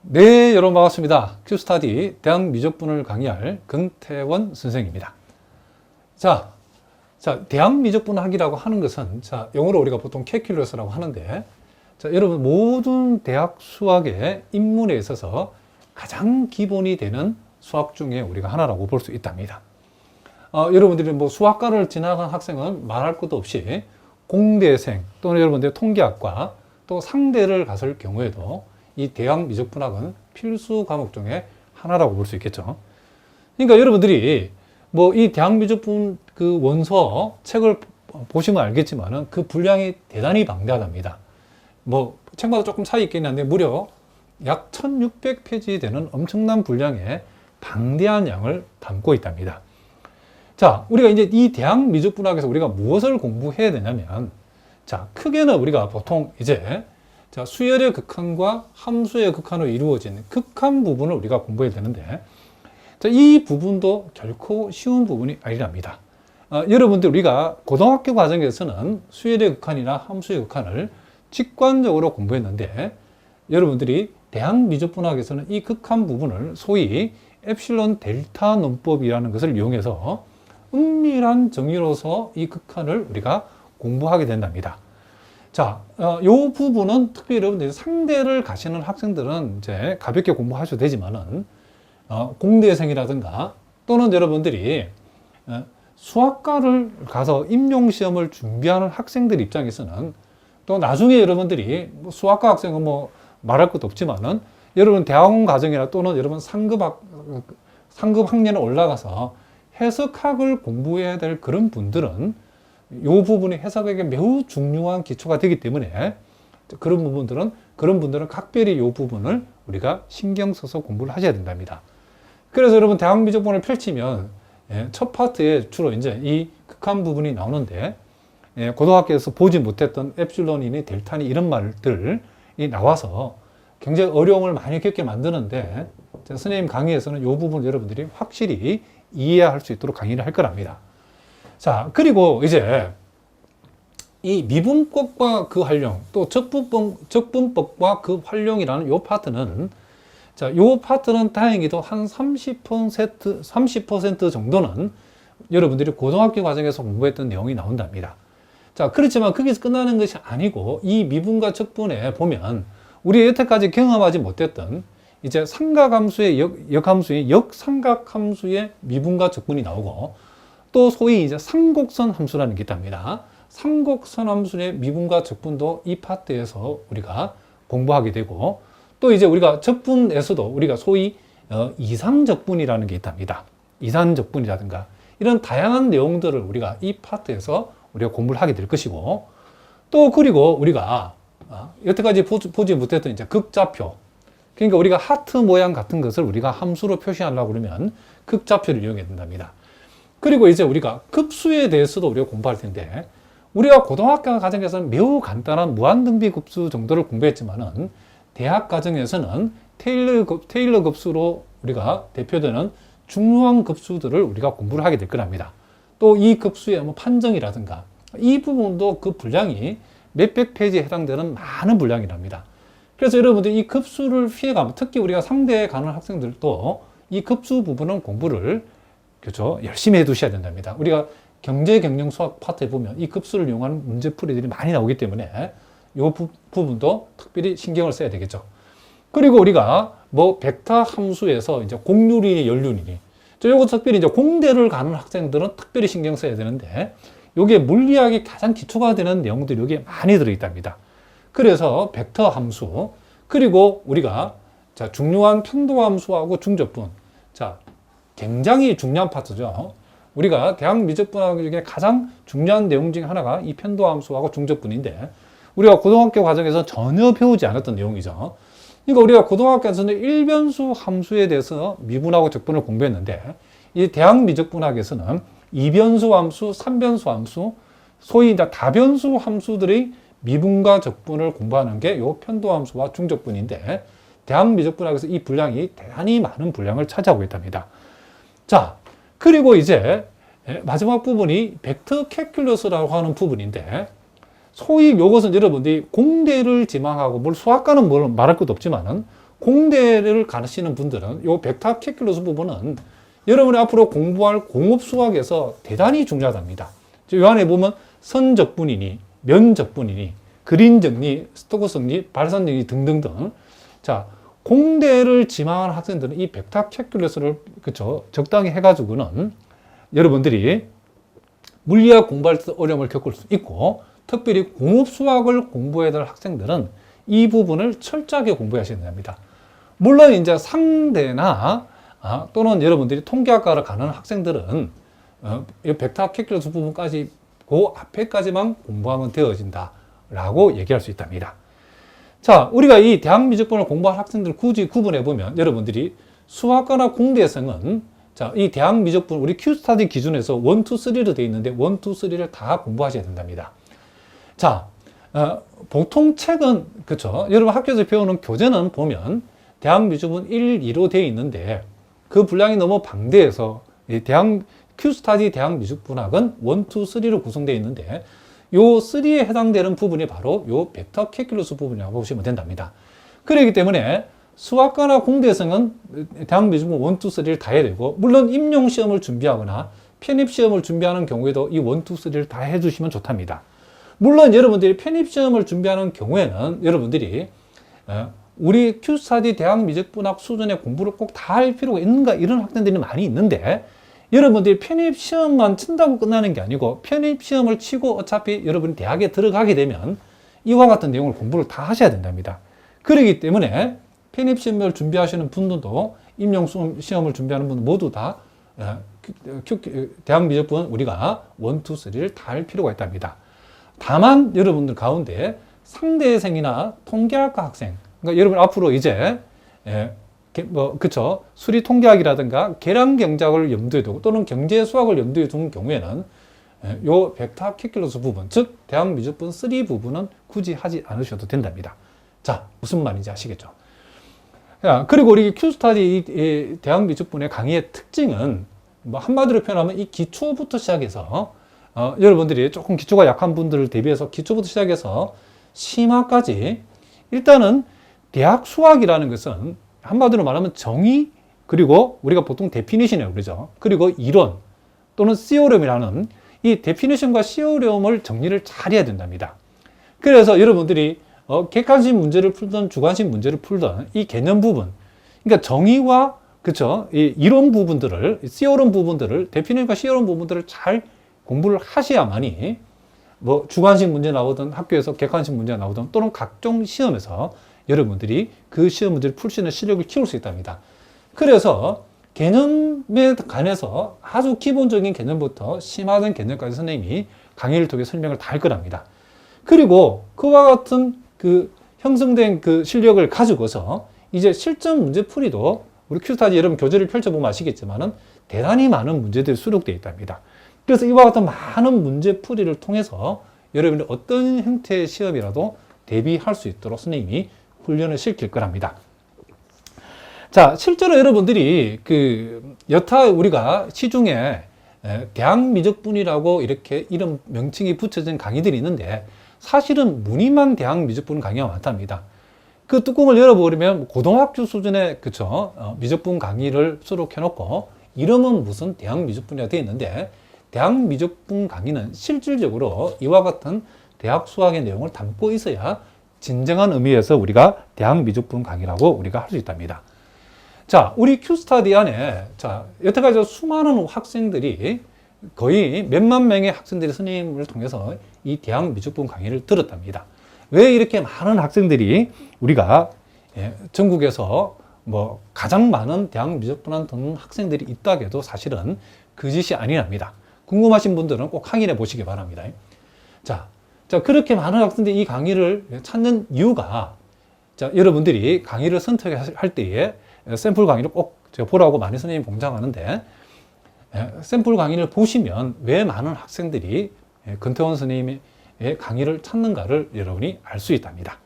네, 여러분 반갑습니다. 큐스타디 대학 미적분을 강의할 금태원 선생입니다. 자, 대학 미적분 학이라고 하는 것은, 영어로 우리가 보통 캘큘러스라고 하는데, 여러분 모든 대학 수학의 입문에 있어서 가장 기본이 되는 수학 중에 우리가 하나라고 볼 수 있답니다. 여러분들이 뭐 수학과를 지나간 학생은 말할 것도 없이 공대생 또는 여러분들 통계학과 또 상대를 갔을 경우에도 이 대학 미적분학은 필수 과목 중에 하나라고 볼 수 있겠죠. 그러니까 여러분들이 뭐 이 대학 미적분 그 원서 책을 보시면 알겠지만은 그 분량이 대단히 방대하답니다. 뭐 책마다 조금 차이 있긴 한데 무려 약 1600페이지 되는 엄청난 분량의 방대한 양을 담고 있답니다. 자, 우리가 이제 이 대학 미적분학에서 우리가 무엇을 공부해야 되냐면, 크게는 우리가 보통 이제 수열의 극한과 함수의 극한으로 이루어진 극한 부분을 우리가 공부해야 되는데, 이 부분도 결코 쉬운 부분이 아니랍니다. 여러분들 우리가 고등학교 과정에서는 수열의 극한이나 함수의 극한을 직관적으로 공부했는데, 여러분들이 대학 미적분학에서는 이 극한 부분을 소위 엡실론 델타 논법이라는 것을 이용해서 은밀한 정의로서 이 극한을 우리가 공부하게 된답니다. 요 부분은 특별히 여러분들이 상대를 가시는 학생들은 이제 가볍게 공부하셔도 되지만은, 공대생이라든가 또는 여러분들이 수학과를 가서 임용시험을 준비하는 학생들 입장에서는 또 나중에 여러분들이 뭐 수학과 학생은 뭐 말할 것도 없지만은 여러분 대학원 과정이나 또는 여러분 상급 학년에 올라가서 해석학을 공부해야 될 그런 분들은 이 부분이 해석에게 매우 중요한 기초가 되기 때문에 그런 분들은 각별히 이 부분을 우리가 신경 써서 공부를 하셔야 된답니다. 그래서 여러분 대학 미적분을 펼치면 첫 파트에 주로 이제 이 극한 부분이 나오는데, 고등학교에서 보지 못했던 엡실론이니 델타니 이런 말들이 나와서 굉장히 어려움을 많이 겪게 만드는데, 선생님 강의에서는 이 부분 여러분들이 확실히 이해할 수 있도록 강의를 할 거랍니다. 그리고 이제 이 미분법과 그 활용, 또 적분법과 그 활용이라는 요 파트는, 요 파트는 다행히도 한 30% 정도는 여러분들이 고등학교 과정에서 공부했던 내용이 나온답니다. 그렇지만 거기서 끝나는 것이 아니고, 이 미분과 적분에 보면 우리 여태까지 경험하지 못했던 이제 삼각함수의 역함수의 역삼각함수의 미분과 적분이 나오고, 또 소위 이제 삼곡선 함수라는 게 있답니다. 삼곡선 함수의 미분과 적분도 이 파트에서 우리가 공부하게 되고, 또 이제 우리가 적분에서도 우리가 소위 이상적분이라는 게 있답니다. 이산적분이라든가 이런 다양한 내용들을 우리가 이 파트에서 우리가 공부를 하게 될 것이고, 또 그리고 우리가 여태까지 보지 못했던 이제 극좌표, 그러니까 우리가 하트 모양 같은 것을 우리가 함수로 표시하려고 그러면 극좌표를 이용해야 된답니다. 그리고 이제 우리가 급수에 대해서도 우리가 공부할 텐데, 우리가 고등학교 과정에서는 매우 간단한 무한등비 급수 정도를 공부했지만은 대학 과정에서는 테일러 급수로 우리가 대표되는 중요한 급수들을 우리가 공부를 하게 될 거랍니다. 또 이 급수의 뭐 판정이라든가 이 부분도 그 분량이 몇백 페이지에 해당되는 많은 분량이랍니다. 그래서 여러분들이 이 급수를 피해가면, 특히 우리가 상대에 가는 학생들도 이 급수 부분은 공부를 열심히 해 두셔야 된답니다. 우리가 경제 경영 수학 파트에 보면 이 급수를 이용하는 문제풀이들이 많이 나오기 때문에 이 부분도 특별히 신경을 써야 되겠죠. 그리고 우리가 뭐 벡터 함수에서 이제 공률이니 연륜이니, 요거 특별히 이제 공대를 가는 학생들은 특별히 신경 써야 되는데, 요게 물리학의 가장 기초가 되는 내용들이 여기에 많이 들어있답니다. 그래서 벡터 함수, 그리고 우리가 중요한 편도 함수하고 중적분, 굉장히 중요한 파트죠. 우리가 대학 미적분학 중에 가장 중요한 내용 중에 하나가 이 편도 함수하고 중적분인데, 우리가 고등학교 과정에서 전혀 배우지 않았던 내용이죠. 그러니까 우리가 고등학교에서는 일변수 함수에 대해서 미분하고 적분을 공부했는데, 이 대학 미적분학에서는 이변수 함수, 삼변수 함수, 소위 다변수 함수들의 미분과 적분을 공부하는 게 이 편도 함수와 중적분인데, 대학 미적분학에서 이 분량이 대단히 많은 분량을 차지하고 있답니다. 그리고 이제 마지막 부분이 벡터 캘큘러스라고 하는 부분인데, 소위 이것은 여러분들이 공대를 지망하고, 뭘 수학과는 뭘 말할 것도 없지만은 공대를 가시는 분들은 요 벡터 캘큘러스 부분은 여러분이 앞으로 공부할 공업 수학에서 대단히 중요하답니다. 요 안에 보면 선적분이니, 면적분이니, 그린 정리, 스토크 정리, 발산 정리 등등등. 자, 공대를 지망하는 학생들은 이 벡터 캘큘러스를 그쵸 적당히 해가지고는 여러분들이 물리학 공부할 때 어려움을 겪을 수 있고, 특별히 공업 수학을 공부해야 될 학생들은 이 부분을 철저하게 공부하셔야 됩니다. 물론 이제 상대나 또는 여러분들이 통계학과를 가는 학생들은 이 벡터 캘큘러스 부분까지 그 앞에까지만 공부하면 되어진다라고 얘기할 수 있답니다. 자, 우리가 이 대학미적분을 공부할 학생들 굳이 구분해 보면 여러분들이 수학과나 공대생은 자, 이 대학미적분 우리 큐스타디 기준에서 1, 2, 3로 되어 있는데 1, 2, 3를 다 공부하셔야 된답니다. 자, 보통 책은 그렇죠. 여러분 학교에서 배우는 교재는 보면 대학미적분 1, 2로 되어 있는데 그 분량이 너무 방대해서 큐스타디 대학미적분학은 1, 2, 3로 구성되어 있는데 요 3에 해당되는 부분이 바로 요 벡터 캘큘러스 부분이라고 보시면 된답니다. 그렇기 때문에 수학과나 공대생은 대학미적분 1, 2, 3를 다 해야 되고, 물론 임용시험을 준비하거나 편입시험을 준비하는 경우에도 이 1, 2, 3를 다 해주시면 좋답니다. 물론 여러분들이 편입시험을 준비하는 경우에는 여러분들이 우리 큐스타디 대학미적분학 수준의 공부를 꼭 다 할 필요가 있는가 이런 학생들이 많이 있는데, 여러분들이 편입시험만 친다고 끝나는 게 아니고 편입시험을 치고 어차피 여러분이 대학에 들어가게 되면 이와 같은 내용을 공부를 다 하셔야 된답니다. 그렇기 때문에 편입시험을 준비하시는 분들도 임용시험을 준비하는 분들 모두 다 대학미적분 우리가 1, 2, 3를 다 할 필요가 있답니다. 다만 여러분들 가운데 상대생이나 통계학과 학생, 그러니까 여러분 앞으로 이제 그쵸 수리 통계학이라든가 계량 경작을 염두에 두고 또는 경제 수학을 염두에 둔 경우에는 요 벡터 캘큘러스 부분, 즉 대학미적분 3 부분은 굳이 하지 않으셔도 된답니다. 자, 무슨 말인지 아시겠죠? 그리고 우리 큐스타디 대학미적분의 강의의 특징은 뭐 한마디로 표현하면 이 기초부터 시작해서 여러분들이 조금 기초가 약한 분들을 대비해서 기초부터 시작해서 심화까지 일단은 대학 수학이라는 것은 한마디로 말하면 정의, 그리고 우리가 보통 데피니션이라고 그러죠. 그리고 이론 또는 시오렘이라는 이 데피니션과 시오렘을 정리를 잘 해야 된답니다. 그래서 여러분들이 객관식 문제를 풀던 주관식 문제를 풀던 이 개념 부분, 그러니까 정의와 그쵸 이 이론 부분들을 시오렘 부분들을 데피니션과 시오렘 부분들을 잘 공부를 하셔야만이 뭐 주관식 문제 나오든 학교에서 객관식 문제가 나오든 또는 각종 시험에서 여러분들이 그 시험 문제를 풀 수 있는 실력을 키울 수 있답니다. 그래서 개념에 관해서 아주 기본적인 개념부터 심화된 개념까지 선생님이 강의를 통해 설명을 다 할 거랍니다. 그리고 그와 같은 그 형성된 그 실력을 가지고서 이제 실전 문제 풀이도 우리 큐스타디 여러분 교재를 펼쳐보면 아시겠지만은 대단히 많은 문제들이 수록되어 있답니다. 그래서 이와 같은 많은 문제 풀이를 통해서 여러분이 어떤 형태의 시험이라도 대비할 수 있도록 선생님이 훈련을 시킬 거랍니다. 자, 실제로 여러분들이 여타 우리가 시중에 대학미적분이라고 이렇게 이름 명칭이 붙여진 강의들이 있는데 사실은 무늬만 대학미적분 강의가 많답니다. 그 뚜껑을 열어버리면 고등학교 수준의 그쵸 미적분 강의를 수록해놓고 이름은 무슨 대학미적분이라 되어 있는데, 대학미적분 강의는 실질적으로 이와 같은 대학 수학의 내용을 담고 있어야 진정한 의미에서 우리가 대학미적분 강의라고 우리가 할 수 있답니다. 자, 우리 큐스타디 안에 자 여태까지 수많은 학생들이 거의 몇만 명의 학생들이 선생님을 통해서 이 대학미적분 강의를 들었답니다. 왜 이렇게 많은 학생들이 우리가 전국에서 뭐 가장 많은 대학미적분을 듣는 학생들이 있다고 해도 사실은 거짓이 아니랍니다. 궁금하신 분들은 꼭 확인해 보시기 바랍니다. 자, 그렇게 많은 학생들이 이 강의를 찾는 이유가, 자, 여러분들이 강의를 선택할 때에 샘플 강의를 꼭 보라고 많이 선생님이 공장하는데, 샘플 강의를 보시면 왜 많은 학생들이 근태원 선생님의 강의를 찾는가를 여러분이 알 수 있답니다.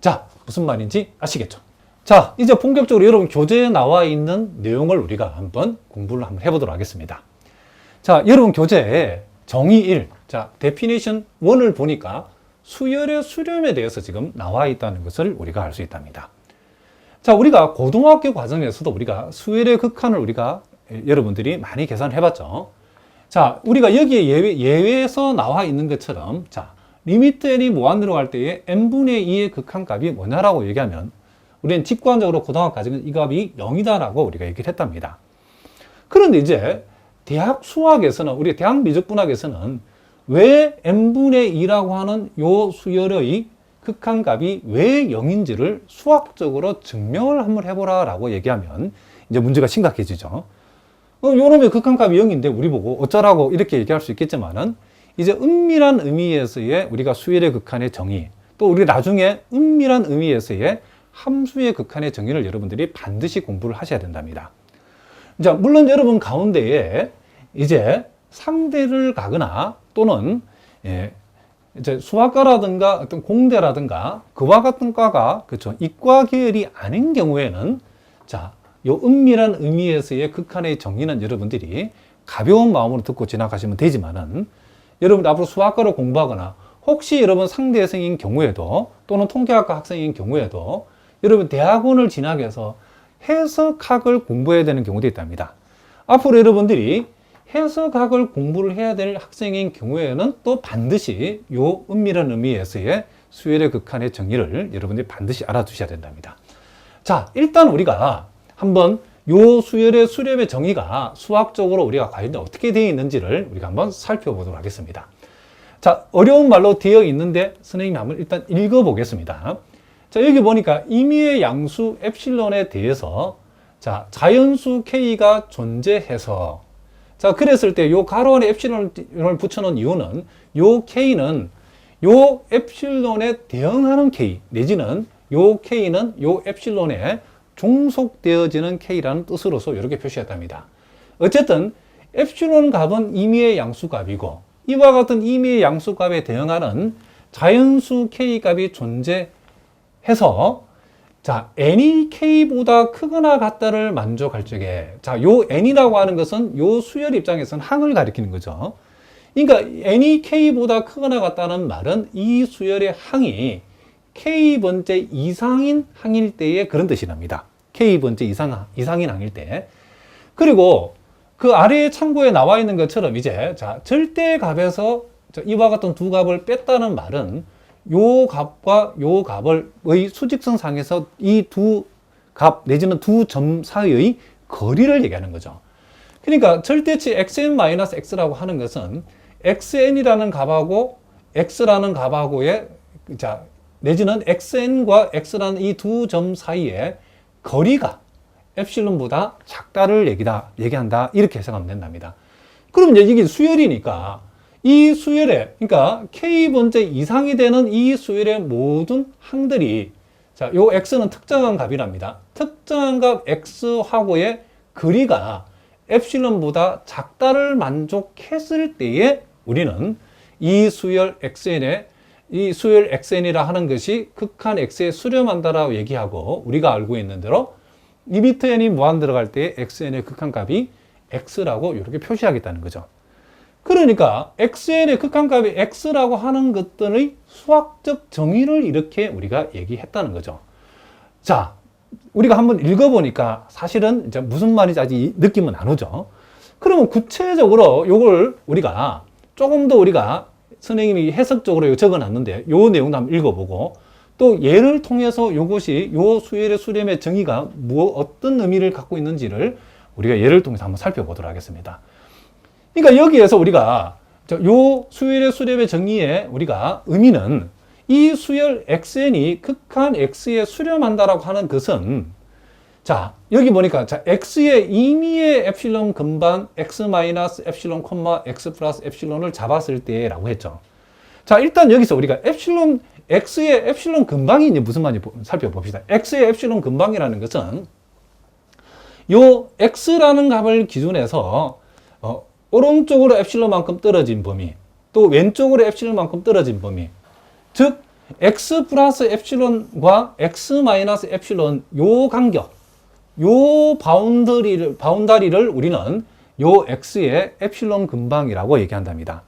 자, 무슨 말인지 아시겠죠? 자, 이제 본격적으로 여러분 교재에 나와 있는 내용을 우리가 한번 공부를 한번 해보도록 하겠습니다. 자, 여러분 교재에 정의 1, 자, 데피니션 1을 보니까 수열의 수렴에 대해서 지금 나와 있다는 것을 우리가 알 수 있답니다. 자, 우리가 고등학교 과정에서도 우리가 수열의 극한을 우리가 여러분들이 많이 계산해 봤죠. 자, 우리가 여기에 예외에서 나와 있는 것처럼, 자, 리미트 n이 무한대로 갈 때에 n분의 2의 극한값이 뭐냐라고 얘기하면, 우리는 직관적으로 고등학교 과정은 이 값이 0이다라고 우리가 얘기를 했답니다. 그런데 이제 대학 수학에서는, 우리 대학 미적분학에서는 왜 n분의 2라고 하는 요 수열의 극한값이 왜 0인지를 수학적으로 증명을 한번 해보라 라고 얘기하면 이제 문제가 심각해지죠. 요놈의 극한값이 0인데 우리 보고 어쩌라고 이렇게 얘기할 수 있겠지만은, 이제 은밀한 의미에서의 우리가 수열의 극한의 정의, 또 우리 나중에 은밀한 의미에서의 함수의 극한의 정의를 여러분들이 반드시 공부를 하셔야 된답니다. 자, 물론 여러분 가운데에 이제 상대를 가거나 또는 이제 수학과라든가 어떤 공대라든가 그와 같은 과가, 그렇죠, 이과 계열이 아닌 경우에는, 자, 요 은밀한 의미에서의 극한의 정의는 여러분들이 가벼운 마음으로 듣고 지나가시면 되지만은, 여러분 앞으로 수학과를 공부하거나 혹시 여러분 상대생인 경우에도 또는 통계학과 학생인 경우에도 여러분 대학원을 진학해서 해석학을 공부해야 되는 경우도 있답니다. 앞으로 여러분들이 해석학을 공부를 해야 될 학생인 경우에는 또 반드시 요 은밀한 의미에서의 수열의 극한의 정의를 여러분들이 반드시 알아두셔야 된답니다. 자, 일단 우리가 한번 요 수열의 수렴의 정의가 수학적으로 우리가 과연 어떻게 되어 있는지를 우리가 한번 살펴보도록 하겠습니다. 자, 어려운 말로 되어 있는데 선생님이 한번 일단 읽어보겠습니다. 자, 여기 보니까 임의의 양수 엡실론에 대해서, 자, 자연수 K가 존재해서, 자, 그랬을 때 요 가로 안에 엡실론을 붙여놓은 이유는 요 K는 요 엡실론에 대응하는 K, 내지는 요 K는 요 엡실론에 종속되어지는 K라는 뜻으로서 이렇게 표시했답니다. 어쨌든 엡실론 값은 임의의 양수값이고, 이와 같은 임의의 양수값에 대응하는 자연수 K 값이 존재해서, 자, n이 k보다 크거나 같다를 만족할 적에, 자, 요 n이라고 하는 것은 요 수열 입장에서는 항을 가리키는 거죠. 그러니까 n이 k보다 크거나 같다는 말은 이 수열의 항이 k번째 이상인 항일 때의 그런 뜻이랍니다. k번째 이상인 항일 때. 그리고 그 아래에 참고에 나와 있는 것처럼 이제, 자, 절대값에서 이와 같은 두 값을 뺐다는 말은 요 값과 요 값의 수직선상에서 이 두 값 내지는 두 점 사이의 거리를 얘기하는 거죠. 그러니까 절대치 xn-x라고 하는 것은 xn이라는 값하고 x라는 값하고의, 자, 내지는 xn과 x라는 이 두 점 사이의 거리가 엡실론보다 작다를 얘기한다. 이렇게 해석하면 된답니다. 그럼 이게 수열이니까 이 수열에, 그러니까 k번째 이상이 되는 이 수열의 모든 항들이, 자, 요 x는 특정한 값이랍니다. 특정한 값 x하고의 거리가 엡실론보다 작다를 만족했을 때에 우리는 이 수열 xn이라 하는 것이 극한 x에 수렴한다라고 얘기하고, 우리가 알고 있는 대로 리미트 n이 무한 들어갈 때 xn의 극한값이 x라고 이렇게 표시하겠다는 거죠. 그러니까 xn의 극한값이 x라고 하는 것들의 수학적 정의를 이렇게 우리가 얘기했다는 거죠. 자, 우리가 한번 읽어보니까 사실은 이제 무슨 말인지 아직 느낌은 안 오죠. 그러면 구체적으로 요걸 우리가 조금 더 우리가 선생님이 해석적으로 적어놨는데 요 내용도 한번 읽어보고, 또 예를 통해서 요것이 요 수열의 수렴의 정의가 어떤 의미를 갖고 있는지를 우리가 예를 통해서 한번 살펴보도록 하겠습니다. 그러니까 여기에서 우리가 요 수열의 수렴의 정의의 우리가 의미는 이 수열 xn이 극한 x에 수렴한다라고 하는 것은, 자, 여기 보니까, 자, x의 임의의 엡실론 근반 x 마이너스 엡실론 콤마 x 플러스 엡실론을 잡았을 때라고 했죠. 자, 일단 여기서 우리가 x의 엡실론 근방이 이제 무슨 말인지 살펴봅시다. x의 엡실론 근방이라는 것은 요 x라는 값을 기준해서 오른쪽으로 엡실론만큼 떨어진 범위, 또 왼쪽으로 엡실론만큼 떨어진 범위, 즉 x 플러스 엡실론과 x 마이너스 엡실론 요 간격, 요 바운다리를 우리는 요 x의 엡실론 근방이라고 얘기한답니다.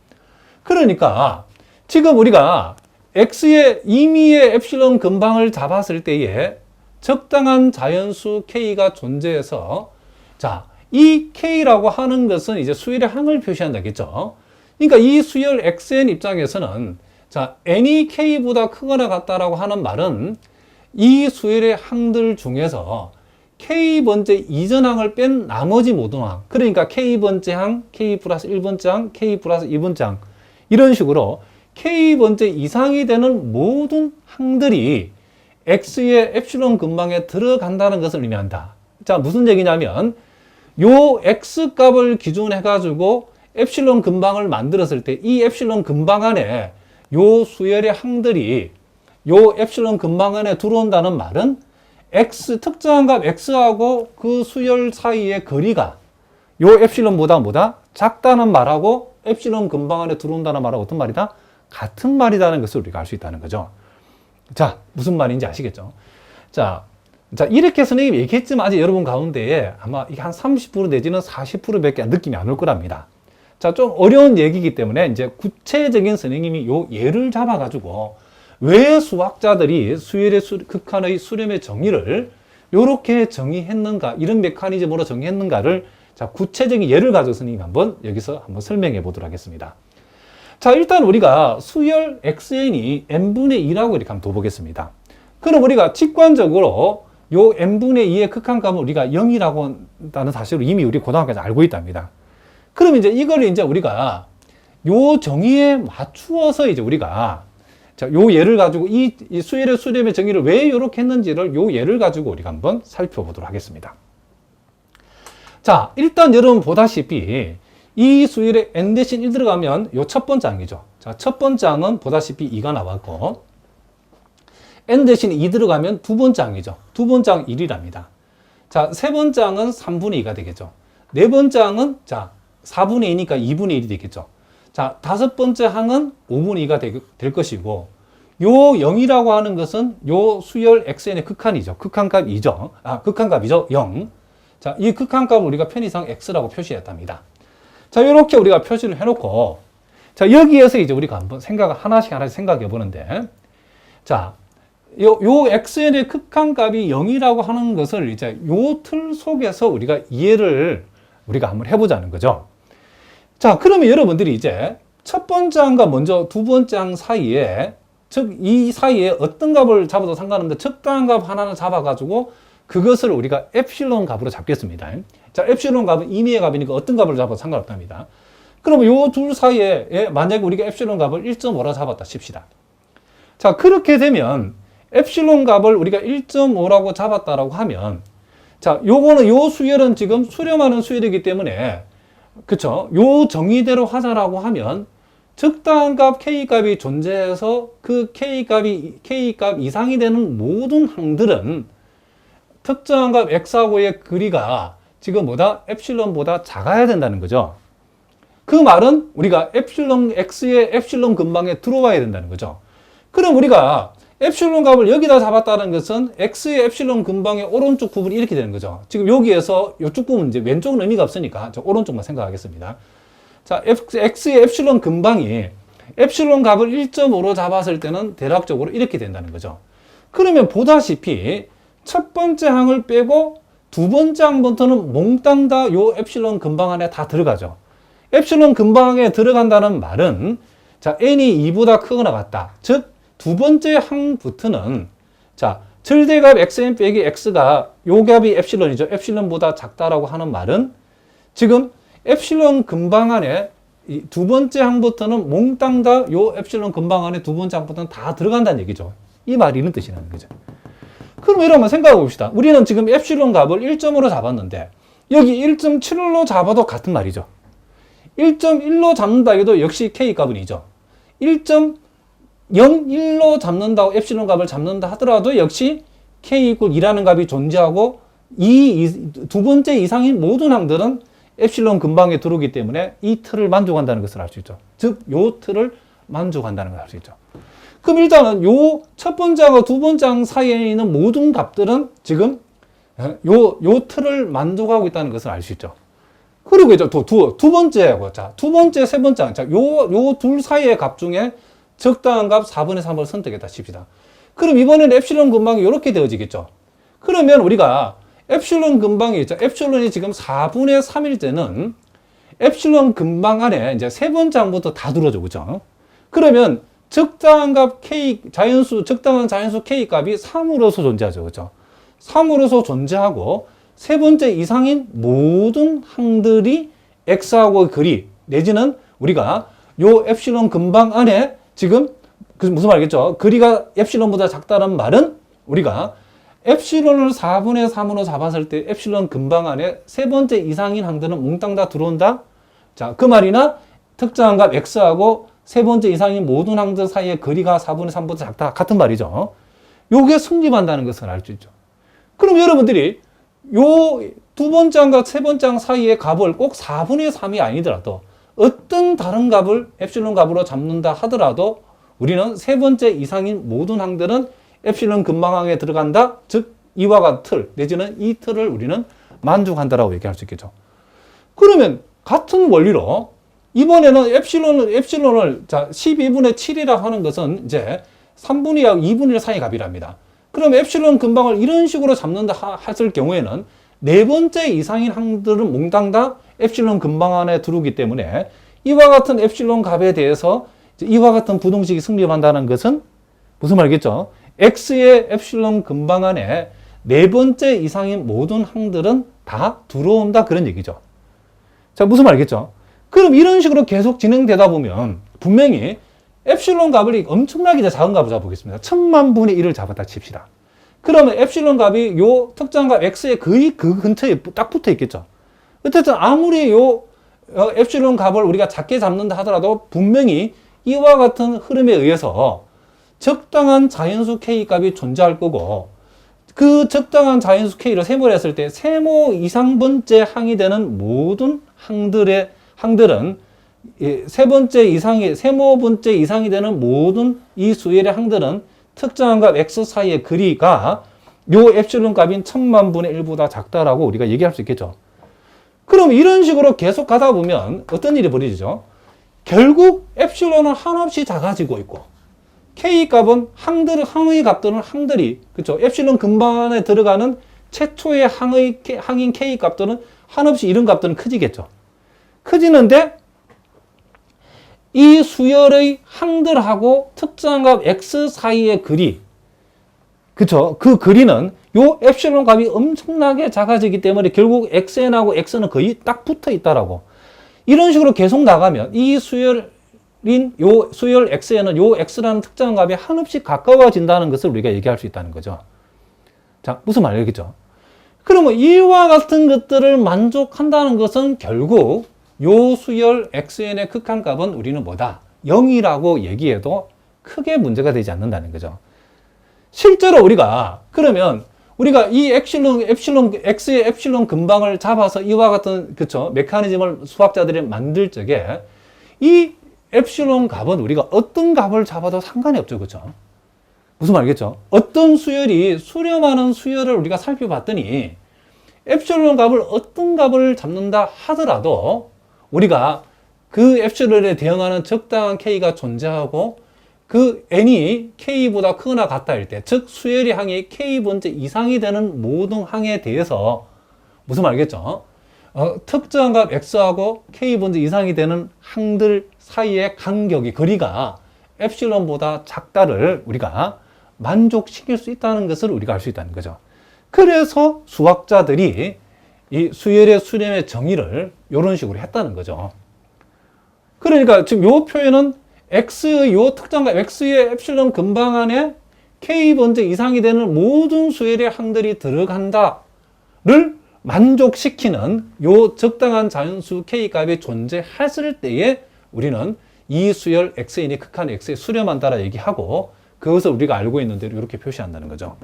그러니까 지금 우리가 x의 임의의 엡실론 근방을 잡았을 때에, 적당한 자연수 K가 존재해서 자, 이 K라고 하는 것은 이제 수열의 항을 표시한다겠죠. 그러니까 이 수열 XN 입장에서는 자, N이 K보다 크거나 같다라고 하는 말은 이 수열의 항들 중에서 K번째 이전항을 뺀 나머지 모든 항, 그러니까 K번째 항, K 플러스 1번째 항, K 플러스 2번째 항, 이런 식으로 K번째 이상이 되는 모든 항들이 X의 엡실론 근방에 들어간다는 것을 의미한다. 자, 무슨 얘기냐면 요 X 값을 기준으로 해가지고 엡실론 근방을 만들었을 때 이 엡실론 근방 안에 요 수열의 항들이 요 엡실론 근방 안에 들어온다는 말은 X, 특정한 값 X하고 그 수열 사이의 거리가 요 엡실론보다 뭐다? 작다는 말하고 엡실론 근방 안에 들어온다는 말하고 어떤 말이다? 같은 말이라는 것을 우리가 알 수 있다는 거죠. 자, 무슨 말인지 아시겠죠? 자, 이렇게 선생님이 얘기했지만 아직 여러분 가운데에 아마 이게 한 30% 내지는 40%밖에 느낌이 안 올 거랍니다. 자, 좀 어려운 얘기이기 때문에 이제 구체적인 선생님이 요 예를 잡아가지고 왜 수학자들이 수열의 극한의 수렴의 정의를 이렇게 정의했는가, 이런 메커니즘으로 정의했는가를 자, 구체적인 예를 가지고 선생님이 한번 여기서 한번 설명해 보도록 하겠습니다. 자, 일단 우리가 수열 xn이 n분의 2라고 이렇게 한번 둬보겠습니다. 그럼 우리가 직관적으로 요 n분의 2의 극한값은 우리가 0이라고 하는 사실을 이미 우리 고등학교에서 알고 있답니다. 그럼 이제 이걸 이제 우리가 요 정의에 맞추어서 이제 우리가 자, 요 예를 가지고 이 수열의 수렴의 정의를 왜 이렇게 했는지를 요 예를 가지고 우리가 한번 살펴보도록 하겠습니다. 자, 일단 여러분 보다시피 이 수열에 n 대신 1 들어가면 요 첫 번째 항이죠. 자, 첫 번째 항은 보다시피 2가 나왔고 n 대신 2 들어가면 두 번째 항이죠. 두 번째 항 1이랍니다. 자, 세 번째 항은 3분의 2가 되겠죠. 네 번째 항은 자, 4분의 2니까 2분의 1이 되겠죠. 자, 다섯 번째 항은 5분의 2가 될 것이고 요 0이라고 하는 것은 요 수열 xn의 극한이죠. 극한값이죠. 극한값이죠. 0. 자, 이 극한값을 우리가 편의상 x라고 표시했답니다. 자, 이렇게 우리가 표시를 해놓고, 자, 여기에서 이제 우리가 한번 하나씩 생각해 보는데, 자, 요 xn의 극한값이 0이라고 하는 것을 이제 요 틀 속에서 우리가 이해를 우리가 한번 해보자는 거죠. 자, 그러면 여러분들이 이제 첫 번째 항과 먼저 두 번째 항 사이에, 즉, 이 사이에 어떤 값을 잡아도 상관없는데 적당한 값 하나는 잡아가지고 그것을 우리가 엡실론 값으로 잡겠습니다. 자, 엡실론 값은 임의의 값이니까 어떤 값을 잡아도 상관없답니다. 그러면 요 둘 사이에 만약에 우리가 엡실론 값을 1.5라 잡았다 칩시다. 자, 그렇게 되면 엡실론 값을 우리가 1.5라고 잡았다라고 하면 자, 요거는 요 수열은 지금 수렴하는 수열이기 때문에 그쵸? 요 정의대로 하자라고 하면 적당한 값 K값이 존재해서 그 K값 이상이 되는 모든 항들은 특정한 값 X하고의 거리가 지금 뭐다? 엡실론보다 작아야 된다는 거죠. 그 말은 우리가 엡실론 X의 엡실론 근방에 들어와야 된다는 거죠. 그럼 우리가 엡실론 값을 여기다 잡았다는 것은 X의 엡실론 근방의 오른쪽 부분이 이렇게 되는 거죠. 지금 여기에서 이쪽 부분 이제 왼쪽은 의미가 없으니까 저 오른쪽만 생각하겠습니다. 자, X의 엡실론 근방이 엡실론 값을 1.5로 잡았을 때는 대략적으로 이렇게 된다는 거죠. 그러면 보다시피 첫 번째 항을 빼고 두 번째 항부터는 몽땅 다 요 엡실론 근방 안에 다 들어가죠. 엡실론 근방에 들어간다는 말은 자, n이 2보다 크거나 같다. 즉, 두 번째 항부터는 자, 절대값 xn 빼기 x가 요 값이 엡실론이죠. 엡실론보다 작다라고 하는 말은 지금 엡실론 근방 안에 이 두 번째 항부터는 몽땅 다 요 엡실론 근방 안에 두 번째 항부터는 다 들어간다는 얘기죠. 이 말이 이런 뜻이라는 거죠. 그럼 이러면 생각해 봅시다. 우리는 지금 엡실론 값을 1.5로 잡았는데 여기 1.7로 잡아도 같은 말이죠. 1.1로 잡는다 해도 역시 K 값은 2죠. 1.01로 잡는다고 엡실론 값을 잡는다 하더라도 역시 K 이퀄 2라는 값이 존재하고 이 두 번째 이상인 모든 항들은 엡실론 근방에 들어오기 때문에 이 틀을 만족한다는 것을 알 수 있죠. 즉, 요 틀을 만족한다는 걸 알 수 있죠. 그럼 일단은 요 첫 번째하고 두 번째 항 사이에 있는 모든 값들은 지금 요 틀을 만족하고 있다는 것을 알 수 있죠. 그리고 이제 두 번째하고, 자, 두 번째, 세 번째 항, 자, 요 둘 사이의 값 중에 적당한 값 4분의 3을 선택했다 칩시다. 그럼 이번에는 엡실론 근방이 이렇게 되어지겠죠. 그러면 우리가 엡실론 근방이 있죠. 엡실론이 지금 4분의 3일 때는 엡실론 근방 안에 이제 세 번째 항부터 다 들어줘. 그죠? 그러면 적당한 값 K, 적당한 자연수 K 값이 3으로서 존재하죠. 그죠? 3으로서 존재하고 세 번째 이상인 모든 항들이 X하고 거리, 내지는 우리가 요 엡실론 근방 안에 지금 무슨 말이겠죠? 거리가 엡실론보다 작다는 말은 우리가 엡실론을 4분의 3으로 잡았을 때 엡실론 근방 안에 세 번째 이상인 항들은 몽땅 다 들어온다? 자, 그 말이나 특정한 값 X하고 세 번째 이상인 모든 항들 사이의 거리가 4분의 3보다 작다. 같은 말이죠. 요게 성립한다는 것을 알 수 있죠. 그럼 여러분들이 요 두 번째 항과 세 번째 항 사이의 값을 꼭 4분의 3이 아니더라도 어떤 다른 값을 엡실론 값으로 잡는다 하더라도 우리는 세 번째 이상인 모든 항들은 엡실론 근방항에 들어간다. 즉 이와 같은 틀 내지는 이 틀을 우리는 만족한다라고 얘기할 수 있겠죠. 그러면 같은 원리로 이번에는 엡실론을 자 12분의 7이라고 하는 것은 이제 3분의 2분의 1 사이 값이랍니다. 그럼 엡실론 근방을 이런 식으로 잡는다 했을 경우에는 네 번째 이상인 항들은 몽땅 다 엡실론 근방 안에 들어오기 때문에 이와 같은 엡실론 값에 대해서 이와 같은 부등식이 성립한다는 것은 무슨 말이겠죠? X의 엡실론 근방 안에 네 번째 이상인 모든 항들은 다 들어온다 그런 얘기죠. 자, 무슨 말이겠죠? 그럼 이런 식으로 계속 진행되다 보면 분명히 엡실론 값을 엄청나게 작은 값을 잡아보겠습니다. 1000만분의 1을 잡았다 칩시다. 그러면 엡실론 값이 요 특정 값 X의 거의 그 근처에 딱 붙어 있겠죠. 어쨌든 아무리 요 엡실론 값을 우리가 작게 잡는다 하더라도 분명히 이와 같은 흐름에 의해서 적당한 자연수 K 값이 존재할 거고 그 적당한 자연수 K를 세모를 했을 때 세모 이상 번째 항이 되는 모든 항들은 세모 번째 이상이 되는 모든 이 수열의 항들은 특정한 값 X 사이의 거리가 요 엡실론 값인 1000만분의 1보다 작다라고 우리가 얘기할 수 있겠죠. 그럼 이런 식으로 계속 가다 보면 어떤 일이 벌어지죠? 결국 엡실론은 한없이 작아지고 있고 K 값은 항의 값들은 항들이 그렇죠. 엡실론 근방 안에 들어가는 최초의 항인 K 값들은 한없이 이런 값들은 커지겠죠. 커지는데 이 수열의 항들하고 특정한 값 X 사이의 거리, 그쵸? 그 거리는 요 엡실론 값이 엄청나게 작아지기 때문에 결국 XN하고 X는 거의 딱 붙어 있다라고. 이런 식으로 계속 나가면 이 수열 XN은 요 X라는 특정한 값이 한없이 가까워진다는 것을 우리가 얘기할 수 있다는 거죠. 자, 무슨 말이겠죠? 그러면 이와 같은 것들을 만족한다는 것은 결국 요 수열 XN의 극한값은 우리는 뭐다? 0이라고 얘기해도 크게 문제가 되지 않는다는 거죠. 실제로 그러면 우리가 이 X의 엡실론 근방을 잡아서 이와 같은, 그쵸, 메커니즘을 수학자들이 만들 적에 이 엡실론 값은 우리가 어떤 값을 잡아도 상관이 없죠. 그쵸? 무슨 말이겠죠? 어떤 수렴하는 수열을 우리가 살펴봤더니 엡실론 값을 어떤 값을 잡는다 하더라도 우리가 그 엡실론에 대응하는 적당한 K가 존재하고 그 n이 K보다 크거나 같다일 때, 즉 수열의 항이 K번째 이상이 되는 모든 항에 대해서 무슨 말이겠죠? 특정한 값 X하고 K번째 이상이 되는 항들 사이의 간격이, 거리가 엡실론보다 작다를 우리가 만족시킬 수 있다는 것을 우리가 알 수 있다는 거죠. 그래서 수학자들이 이 수열의 수렴의 정의를 이런 식으로 했다는 거죠. 그러니까 지금 이 표현은 요 특정값 X의 엡실론 근방 안에 K번째 이상이 되는 모든 수열의 항들이 들어간다를 만족시키는 요 적당한 자연수 K 값이 존재했을 때에 우리는 이 수열 XN이 극한 X에 수렴한다라 얘기하고 그것을 우리가 알고 있는 대로 이렇게 표시한다는 거죠.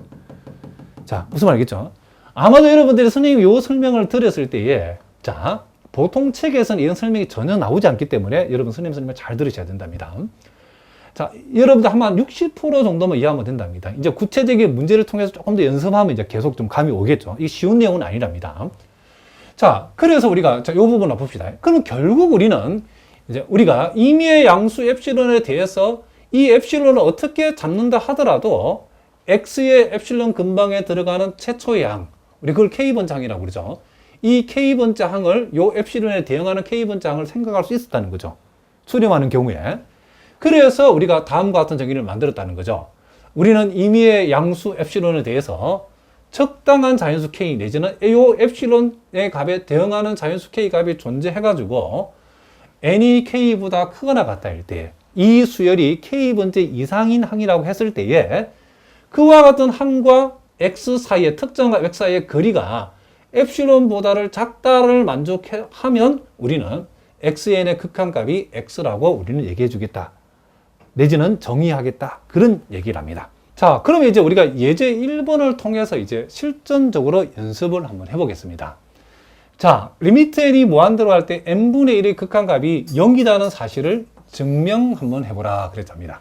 자, 무슨 말이겠죠? 아마도 여러분들이 선생님이 요 설명을 들었을 때에, 자, 보통 책에서는 이런 설명이 전혀 나오지 않기 때문에 여러분 선생님 설명을 잘 들으셔야 된답니다. 자, 여러분들 한 60% 정도만 이해하면 된답니다. 이제 구체적인 문제를 통해서 조금 더 연습하면 이제 계속 좀 감이 오겠죠. 이 쉬운 내용은 아니랍니다. 자, 그래서 우리가, 자, 요 부분을 봅시다. 그럼 결국 우리는 이제 우리가 임의의 양수 엡실론에 대해서 이 엡실론을 어떻게 잡는다 하더라도 x의 엡실론 근방에 들어가는 최초의 항, 우리 그걸 k번째 항이라고 그러죠. 이 k번째 항을 요 엡실론에 대응하는 k번째 항을 생각할 수 있었다는 거죠. 수렴하는 경우에. 그래서 우리가 다음과 같은 정의를 만들었다는 거죠. 우리는 임의의 양수 엡실론에 대해서 적당한 자연수 k 내지는 요 엡실론의 값에 대응하는 자연수 k 값이 존재해가지고 n이 k보다 크거나 같다일 때 이 수열이 k번째 이상인 항이라고 했을 때에 그와 같은 항과 x 사이의 특정 값 x 사이의 거리가 엡실론보다를 작다를 만족하면 우리는 xn의 극한값이 x라고 우리는 얘기해 주겠다. 내지는 정의하겠다. 그런 얘기를 합니다. 자, 그러면 이제 우리가 예제 1번을 통해서 이제 실전적으로 연습을 한번 해보겠습니다. 자, 리미트 n이 무한대로 할 때 n분의 1의 극한값이 0이라는 사실을 증명 한번 해보라 그랬답니다.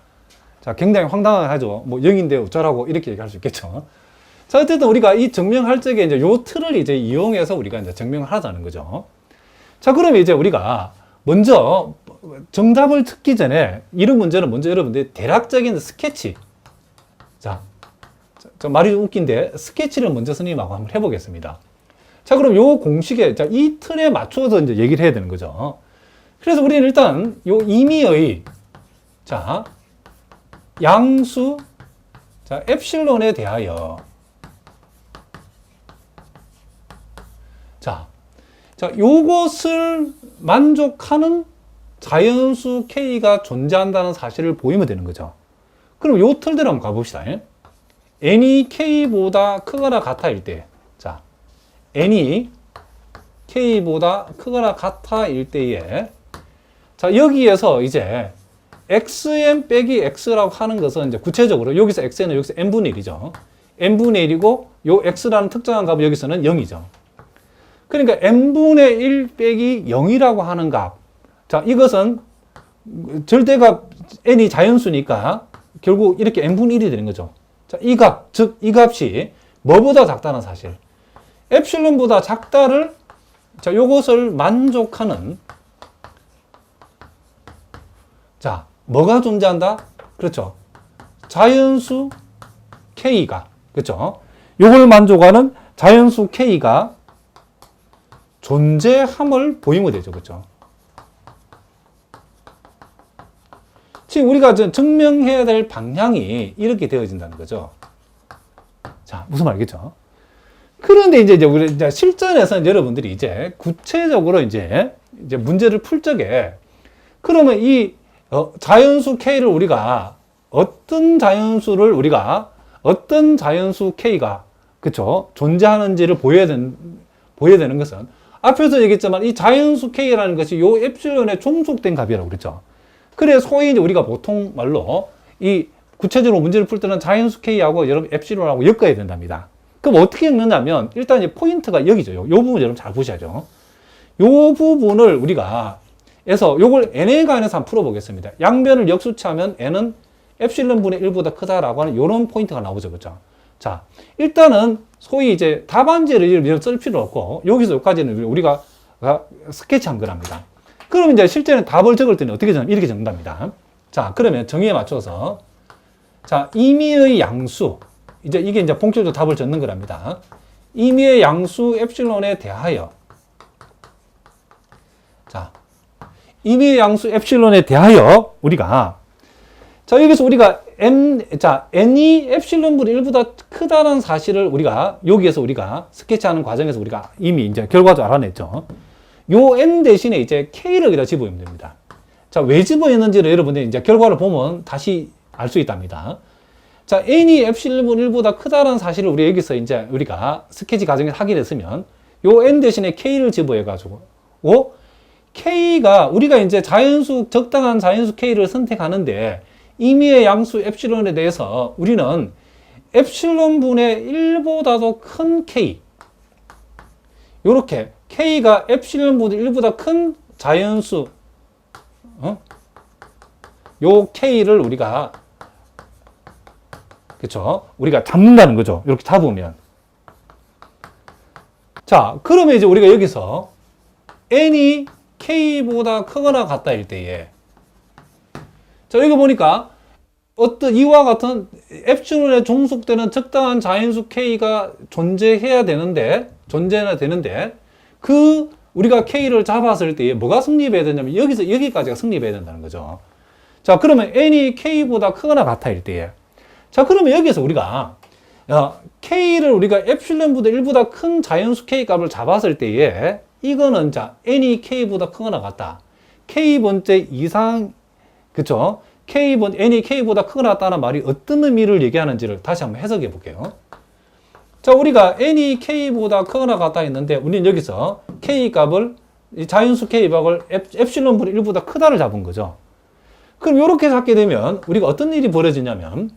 자, 굉장히 황당하죠. 뭐 0인데 어쩌라고 이렇게 얘기할 수 있겠죠. 자, 어쨌든 우리가 이 증명할 적에 이제 요 틀을 이제 이용해서 우리가 이제 증명을 하자는 거죠. 자, 그러면 이제 우리가 먼저 정답을 듣기 전에 이런 문제는 먼저 여러분들 대략적인 스케치. 자, 말이 웃긴데 스케치를 먼저 선생님하고 한번 해보겠습니다. 자, 그럼 요 공식에, 자, 이 틀에 맞춰서 이제 얘기를 해야 되는 거죠. 그래서 우리는 일단 요 임의의, 자, 양수, 자, 엡실론에 대하여, 자, 요것을 만족하는 자연수 K가 존재한다는 사실을 보이면 되는 거죠. 그럼 요 틀대로 한번 가봅시다. n이 K보다 크거나 같아일 때, 자, n이 K보다 크거나 같아일 때에, 자, 여기에서 이제 xn 빼기 x라고 하는 것은 이제 구체적으로 여기서 xn은 여기서 n분의 1이죠. n분의 1이고 요 x라는 특정한 값은 여기서는 0이죠. 그러니까 n분의 1 빼기 0이라고 하는 값. 자, 이것은 절대값 n이 자연수니까 결국 이렇게 n분의 1이 되는 거죠. 자, 이 값, 즉 이 값이 뭐보다 작다는 사실. 엡실론보다 작다를, 자, 요것을 만족하는, 자, 뭐가 존재한다? 그렇죠. 자연수 K가, 그렇죠. 요걸 만족하는 자연수 K가 존재함을 보이면 되죠. 그렇죠. 지금 우리가 증명해야 될 방향이 이렇게 되어진다는 거죠. 자, 무슨 말이겠죠? 그런데 이제 우리 실전에서는 여러분들이 이제 구체적으로 이제 문제를 풀 적에 그러면 이 자연수 K를 우리가 어떤 자연수 K가 그쵸 존재하는지를 보여야 되는 것은 앞에서 얘기했지만 이 자연수 K라는 것이 요 엡실론에 종속된 값이라고 그랬죠. 그래 소위 이제 우리가 보통 말로 이 구체적으로 문제를 풀 때는 자연수 K하고 여러분 엡실론하고 엮어야 된답니다. 그럼 어떻게 엮느냐면 일단 이 포인트가 여기죠. 요 부분 여러분 잘 보셔야죠. 요 부분을 우리가 해서 요걸 n에 관해서 한번 풀어보겠습니다. 양변을 역수치하면 n은 엡실론 분의 1보다 크다라고 하는 요런 포인트가 나오죠. 그죠? 자, 일단은 소위 이제 답안지를 쓸 필요 없고 여기서 여기까지는 우리가 스케치한 거랍니다. 그럼 이제 실제는 답을 적을 때는 어떻게 적냐면 이렇게 적는답니다. 자, 그러면 정의에 맞춰서 자, 임의의 양수 이제 이게 이제 본격적으로 답을 적는 거랍니다. 임의의 양수 엡실론에 대하여 자, 임의의 양수 엡실론에 대하여 우리가 자, 여기서 우리가 n이 엡실론분의 1보다 크다는 사실을 우리가 여기에서 우리가 스케치하는 과정에서 우리가 이미 이제 결과도 알아냈죠. 요 n 대신에 이제 k를 여기다 집어넣으면 됩니다. 자, 왜 집어넣는지를 여러분들이 이제 결과를 보면 다시 알 수 있답니다. 자, n이 엡실론분의 1보다 크다는 사실을 우리 여기서 이제 우리가 스케치 과정에서 하게 됐으면 요 n 대신에 k를 집어해가지고 k가 우리가 이제 적당한 자연수 k를 선택하는데 임의의 양수 엡실론에 대해서 우리는 엡실론분의 1보다도 큰 k 요렇게 k가 엡실론분의 1보다 큰 자연수 요 k를 우리가 그쵸 우리가 잡는다는 거죠. 이렇게 잡으면 자, 그러면 이제 우리가 여기서 n이 k보다 크거나 같다일 때에 자, 여기 보니까 어떤 이와 같은 엡실론에 종속되는 적당한 자연수 K가 존재해야 되는데, 그 우리가 K를 잡았을 때 뭐가 성립해야 되냐면 여기서 여기까지가 성립해야 된다는 거죠. 자, 그러면 N이 K보다 크거나 같아일 때에. 자, 그러면 여기서 우리가 K를 우리가 엡실론보다 1보다 큰 자연수 K 값을 잡았을 때에 이거는 자, N이 K보다 크거나 같다. K번째 이상, 그쵸? N이 K보다 크거나 같다는 말이 어떤 의미를 얘기하는지를 다시 한번 해석해 볼게요. 자, 우리가 N이 K보다 크거나 같다 했는데, 우리는 여기서 K 값을, 자연수 K 값을 엡실론분의 1보다 크다를 잡은 거죠. 그럼 이렇게 잡게 되면, 우리가 어떤 일이 벌어지냐면,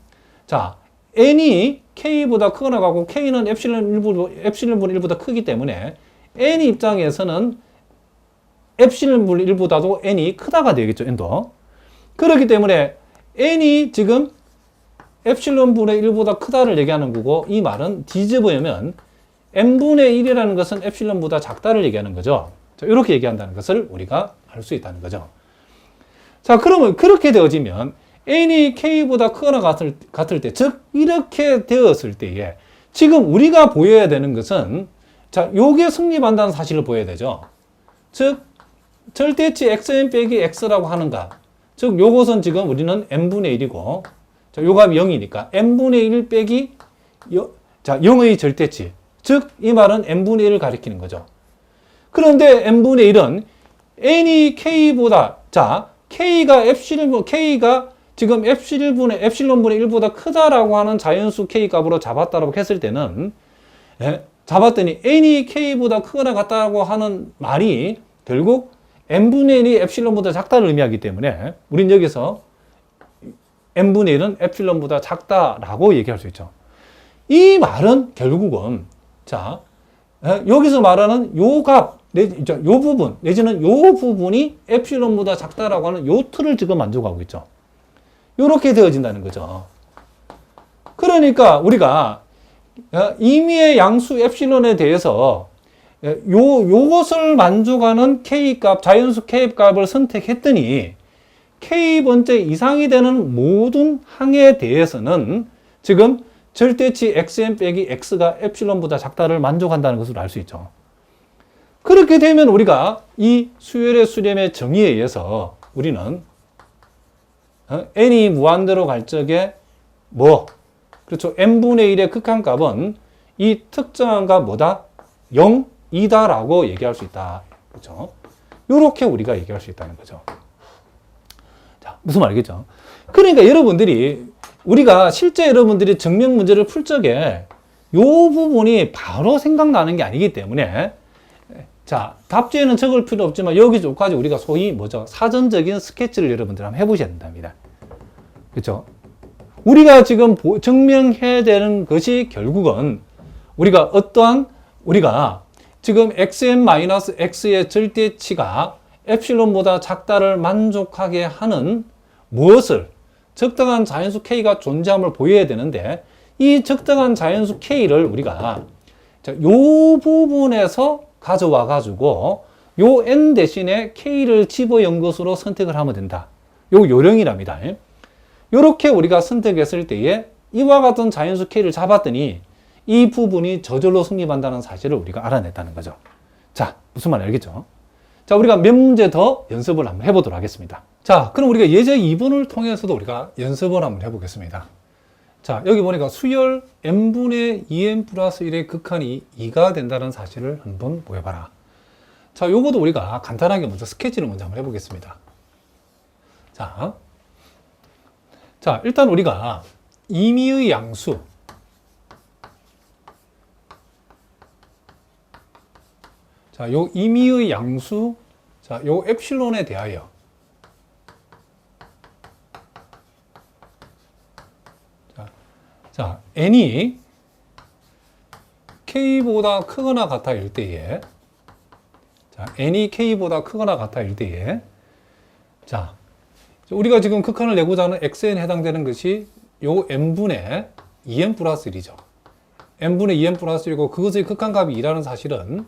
자, N이 K보다 크거나 같고, K는 엡실론분의 1보다 크기 때문에, N 입장에서는 엡실론분의 1보다도 N이 크다가 되겠죠, N도. 그렇기 때문에 N이 지금 엡실론분의 1보다 크다를 얘기하는 거고, 이 말은 뒤집으면 N분의 1이라는 것은 엡실론보다 작다를 얘기하는 거죠. 자, 이렇게 얘기한다는 것을 우리가 알 수 있다는 거죠. 자, 그러면 그렇게 되어지면 N이 K보다 크거나 같을 때, 즉 이렇게 되었을 때에 지금 우리가 보여야 되는 것은, 자, 요게 성립한다는 사실을 보여야 되죠. 즉 절대치 xn 빼기 x라고 하는 값, 즉 요것은 지금 우리는 n분의 1이고, 자, 요 값이 0이니까 n분의 1 빼기 자, 0의 절대치, 즉 이 말은 n분의 1을 가리키는 거죠. 그런데 n분의 1은 n이 k보다, 자, K가 지금 엡실론분의 1보다 크다라고 하는 자연수 K 값으로 잡았다라고 했을 때는, 잡았더니 n이 K보다 크거나 같다고 하는 말이 결국 n분의 1이 엡실론보다 작다를 의미하기 때문에 우린 여기서 n분의 1은 엡실론보다 작다라고 얘기할 수 있죠. 이 말은 결국은, 자, 여기서 말하는 요 값, 요 부분, 내지는 요 부분이 엡실론보다 작다라고 하는 요 틀을 지금 만족하고 있죠. 요렇게 되어진다는 거죠. 그러니까 우리가 임의의 양수 엡실론에 대해서 요것을 만족하는 K 값, 자연수 K 값을 선택했더니 K번째 이상이 되는 모든 항에 대해서는 지금 절대치 xn 빼기 x가 엡실론보다 작다를 만족한다는 것을 알 수 있죠. 그렇게 되면 우리가 이 수열의 수렴의 정의에 의해서 우리는 n이 무한대로 갈 적에 그렇죠. n분의 1의 극한값은 이 특정한 값 뭐다? 0이다라고 얘기할 수 있다. 그렇죠. 요렇게 우리가 얘기할 수 있다는 거죠. 자, 무슨 말이겠죠? 그러니까 여러분들이, 우리가 실제 여러분들이 증명 문제를 풀 적에 요 부분이 바로 생각나는 게 아니기 때문에, 자, 답지에는 적을 필요 없지만 여기까지 우리가 소위 사전적인 스케치를 여러분들 한번 해보셔야 된답니다. 그렇죠? 우리가 지금 증명해야 되는 것이 결국은 우리가 지금 xn-x의 절대치가 엡실론보다 작다를 만족하게 하는 무엇을, 적당한 자연수 k가 존재함을 보여야 되는데, 이 적당한 자연수 k를 우리가 요 부분에서 가져와 가지고 요 n 대신에 k를 집어연 것으로 선택을 하면 된다. 요 요령이랍니다. 요렇게 우리가 선택했을 때에 이와 같은 자연수 k를 잡았더니 이 부분이 저절로 성립한다는 사실을 우리가 알아냈다는 거죠. 자, 무슨 말인지 알겠죠? 자, 우리가 몇 문제 더 연습을 한번 해보도록 하겠습니다. 자, 그럼 우리가 예제 2번을 통해서도 우리가 연습을 한번 해보겠습니다. 자, 여기 보니까 수열 n분의 2n 플러스 1의 극한이 2가 된다는 사실을 한번 보여봐라. 자, 요것도 우리가 간단하게 먼저 스케치를 먼저 한번 해보겠습니다. 자, 일단 우리가 임의의 양수, 자, 요 임의의 양수, 자, 요 엡실론에 대하여, 자, n이 k보다 크거나 같아일 때에, 자, n이 k보다 크거나 같아일 때에, 자, 우리가 지금 극한을 내고자 하는 xn에 해당되는 것이 요 n분의 2n 플러스 1이죠. n분의 2n 플러스 1이고 그것의 극한값이 2라는 사실은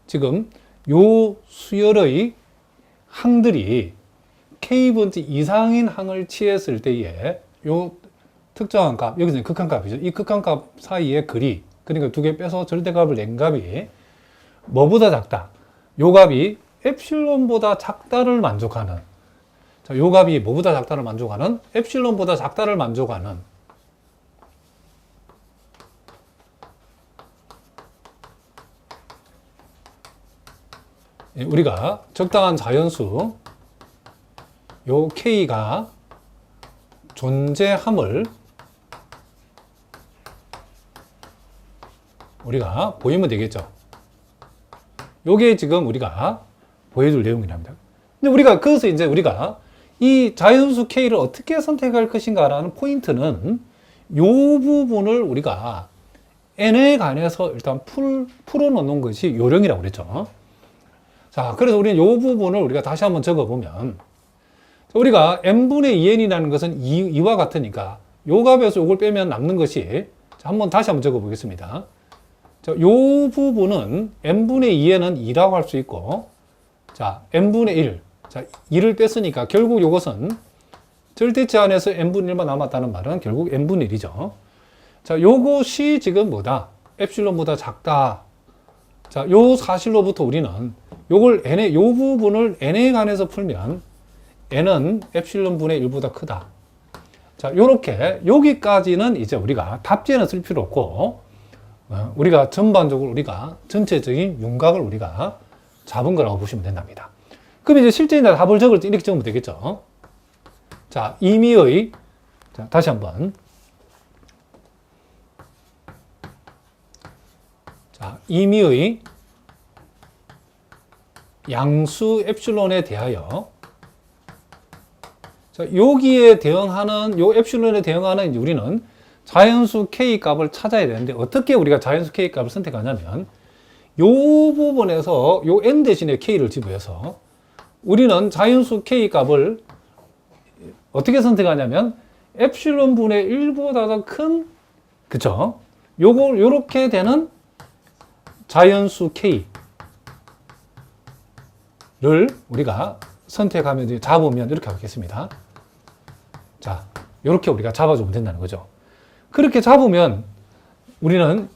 지금 요 수열의 항들이 k번째 이상인 항을 취했을 때에 요 특정한 값, 여기서는 극한값이죠. 이 극한값 사이의 거리, 그러니까 두 개 빼서 절대값을 낸 값이 뭐보다 작다. 요 값이 엡실론보다 작다를 만족하는, 자, 요 값이 뭐보다 작다를 만족하는, 엡실론보다 작다를 만족하는, 우리가 적당한 자연수 요 K가 존재함을 우리가 보이면 되겠죠. 요게 지금 우리가 보여줄 내용이랍니다. 근데 우리가 그래서 이제 우리가 이 자연수 K를 어떻게 선택할 것인가라는 포인트는 요 부분을 우리가 n에 관해서 일단 풀어놓는 것이 요령이라고 그랬죠. 자, 그래서 우리는 요 부분을 우리가 다시 한번 적어보면, 우리가 n분의 2n이라는 것은 2와 같으니까 요 값에서 요걸 빼면 남는 것이, 자, 다시 한번 적어보겠습니다. 자, 요 부분은 n분의 2n은 2라고 할 수 있고, 자, n분의 1. 자, 2를 뺐으니까 결국 요것은 절대치 안에서 n분의 1만 남았다는 말은 결국 n분의 1이죠. 자, 요것이 지금 뭐다? 엡실론보다 작다. 자, 요 사실로부터 우리는 요걸 요 부분을 n에 관해서 풀면 n은 엡실론 분의 1보다 크다. 자, 요렇게 여기까지는 이제 우리가 답지에는 쓸 필요 없고, 우리가 전반적으로 우리가 전체적인 윤곽을 우리가 잡은 거라고 보시면 된답니다. 그럼 이제 실제 이제 답을 적을 때 이렇게 적으면 되겠죠. 자, 임의의, 자, 다시 한번. 자, 임의의 양수 엡실론에 대하여, 자, 여기에 대응하는, 요 엡실론에 대응하는 이제 우리는 자연수 K 값을 찾아야 되는데, 어떻게 우리가 자연수 K 값을 선택하냐면, 요 부분에서 요 n 대신에 K를 지부해서 우리는 자연수 K 값을 어떻게 선택하냐면, 엡실론 분의 1보다 더 큰, 그쵸? 요렇게 되는 자연수 K를 우리가 선택하면, 잡으면 이렇게 하겠습니다. 자, 이렇게 우리가 잡아주면 된다는 거죠. 그렇게 잡으면 우리는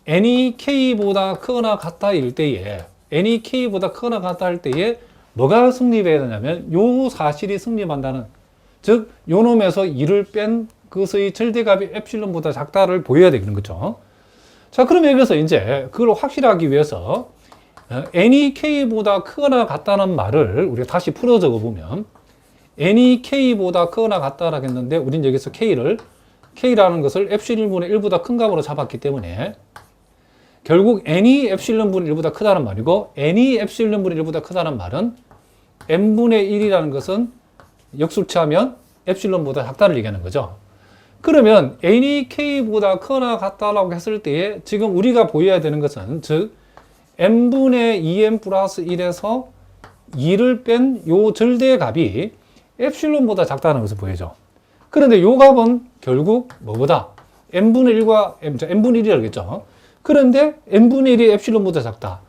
n이 k보다 크거나 같다일 때에, n이 k보다 크거나 같다 할 때에 뭐가 성립해야 되냐면 요 사실이 성립한다는, 즉 요 놈에서 2를 뺀 그것의 절대값이 엡실론보다 작다를 보여야 되는 거죠. 자, 그러면 여기서 이제 그걸 확실하기 위해서 n이 k보다 크거나 같다는 말을 우리가 다시 풀어 적어 보면, n이 k보다 크거나 같다라고 했는데 우린 여기서 k라는 것을 엡실론분의 1보다 큰 값으로 잡았기 때문에 결국 n이 엡실론분의 1보다 크다는 말이고, n이 엡실론분의 1보다 크다는 말은 n분의 1이라는 것은 역수치하면 엡실론보다 작다를 얘기하는 거죠. 그러면 n이 k보다 크거나 같다라고 했을 때에 지금 우리가 보여야 되는 것은, 즉 n분의 2n 플러스 1에서 2를 뺀 요 절대값이 엡실론보다 작다는 것을 보여줘. 그런데 요 값은 결국 뭐보다 n분의 1과 n분의 1이라겠죠. 그런데 n분의 1이 엡실론보다 작다.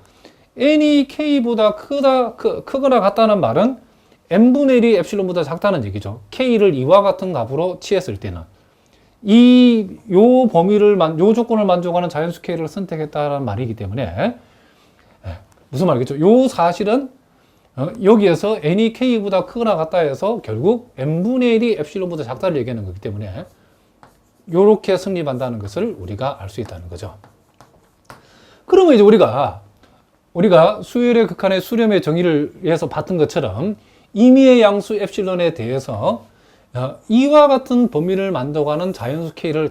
n이 k보다 크거나 같다는 말은 n분의 1이 엡실론보다 작다는 얘기죠. k를 2와 같은 값으로 취했을 때는 요 범위를, 요 조건을 만족하는 자연수 k를 선택했다는 말이기 때문에, 무슨 말이겠죠? 요 사실은 여기에서 n이 k보다 크거나 같다 해서 결국 n분의 1이 엡실론보다 작다를 얘기하는 거기 때문에 요렇게 성립한다는 것을 우리가 알 수 있다는 거죠. 그러면 이제 우리가 수열의 극한의 수렴의 정의를 위해서 봤던 것처럼 임의의 양수 엡실론에 대해서 이와 같은 범위를 만족하는 자연수 k를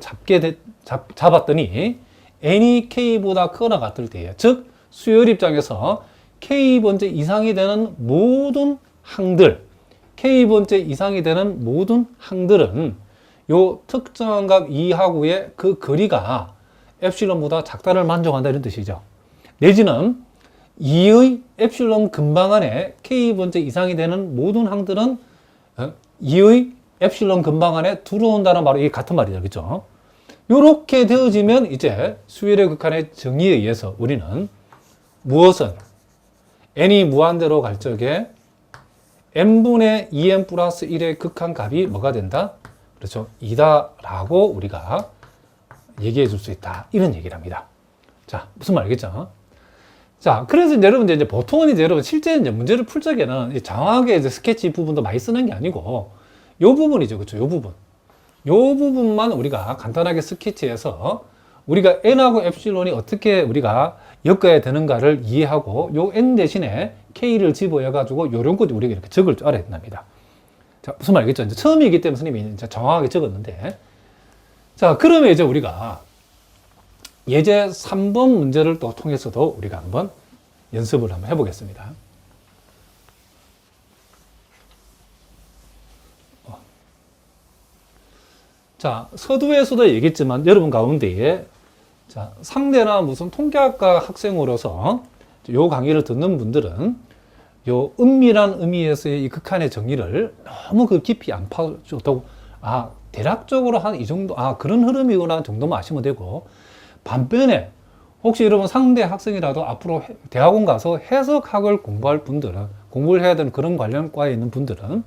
잡았더니 n이 k보다 크거나 같을 때에, 즉 수열 입장에서 k번째 이상이 되는 모든 항들, k번째 이상이 되는 모든 항들은 요 특정한 값 2하고의 그 거리가 엡실론보다 작다를 만족한다, 이런 뜻이죠. 내지는 2의 엡실론 근방 안에 k번째 이상이 되는 모든 항들은 2의 엡실론 근방 안에 들어온다는 말이 같은 말이죠. 그렇죠? 요렇게 되어지면 이제 수열의 극한의 정의에 의해서 우리는 무엇은 n이 무한대로 갈 적에 n분의 2n 플러스 1의 극한 값이 뭐가 된다? 그렇죠. 이다라고 우리가 얘기해 줄 수 있다. 이런 얘기를 합니다. 자, 무슨 말 알겠죠? 자, 그래서 이제 여러분 이제 보통은 이제 여러분 실제 이제 문제를 풀 적에는 장황하게 이제 스케치 부분도 많이 쓰는 게 아니고 요 부분이죠. 그렇죠. 요 부분. 요 부분만 우리가 간단하게 스케치해서 우리가 n하고 엡실론이 어떻게 우리가 엮어야 되는가를 이해하고 요 n 대신에 k를 집어여 가지고 요런 것도 우리가 이렇게 적을 줄 알아야 된답니다. 자, 무슨 말 알겠죠? 이제 처음이기 때문에 선생님이 이제 정확하게 적었는데, 자, 그러면 이제 우리가 예제 3번 문제를 또 통해서도 우리가 한번 연습을 한번 해보겠습니다. 자, 서두에서도 얘기했지만 여러분 가운데에 자, 상대나 무슨 통계학과 학생으로서 요 강의를 듣는 분들은 요 은밀한 의미에서의 이 극한의 정의를 너무 그 깊이 안 파줘도 대략적으로 한 이 정도 그런 흐름이구나 정도만 아시면 되고, 반면에 혹시 여러분 상대 학생이라도 앞으로 대학원 가서 해석학을 공부할 분들은, 공부를 해야 되는 그런 관련 과에 있는 분들은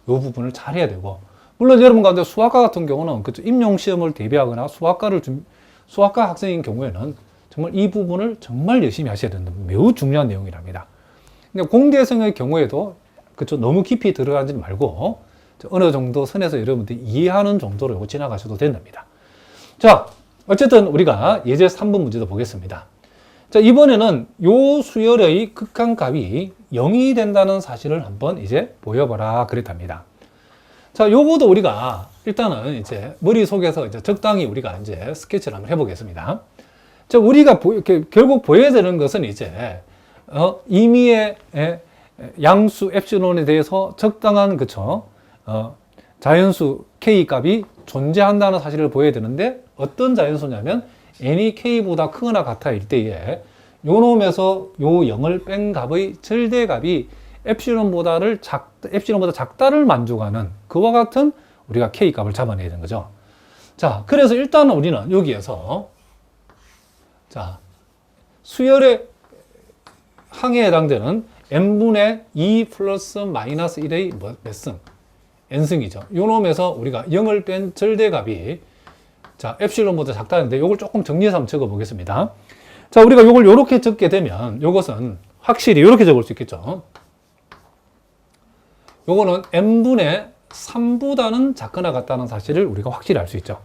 요 부분을 잘 해야 되고, 물론 여러분 가운데 수학과 같은 경우는 그 임용 시험을 대비하거나 수학과 학생인 경우에는 정말 이 부분을 정말 열심히 하셔야 되는 매우 중요한 내용이랍니다. 근데 공대생의 경우에도 그쵸, 너무 깊이 들어가지 말고 어느 정도 선에서 여러분들이 이해하는 정도로 지나가셔도 된답니다. 자, 어쨌든 우리가 예제 3번 문제도 보겠습니다. 자, 이번에는 요 수열의 극한값이 0이 된다는 사실을 한번 이제 보여봐라 그랬답니다. 자, 요거도 우리가 일단은 이제 머릿속에서 이제 적당히 우리가 이제 스케치를 한번 해보겠습니다. 자, 우리가 결국 보여야 되는 것은 이제 임의의 양수 엡실론에 대해서 적당한 그쵸 자연수 k 값이 존재한다는 사실을 보여야 되는데, 어떤 자연수냐면 n이 k보다 크거나 같아일 때에 요 놈에서 요 0을 뺀 값의 절대값이 엡실론보다 작다를 만족하는 그와 같은 우리가 k 값을 잡아내야 되는 거죠. 자, 그래서 일단은 우리는 여기에서 자, 수열의 항에 해당되는 n분의 2 플러스 마이너스 1의 몇 승? n승이죠. 요 놈에서 우리가 0을 뺀 절대값이 자, 엡실론보다 작다는데 요걸 조금 정리해서 한번 적어 보겠습니다. 자, 우리가 요걸 요렇게 적게 되면 요것은 확실히 요렇게 적을 수 있겠죠. 요거는 n분의 3보다는 작거나 같다는 사실을 우리가 확실히 알 수 있죠.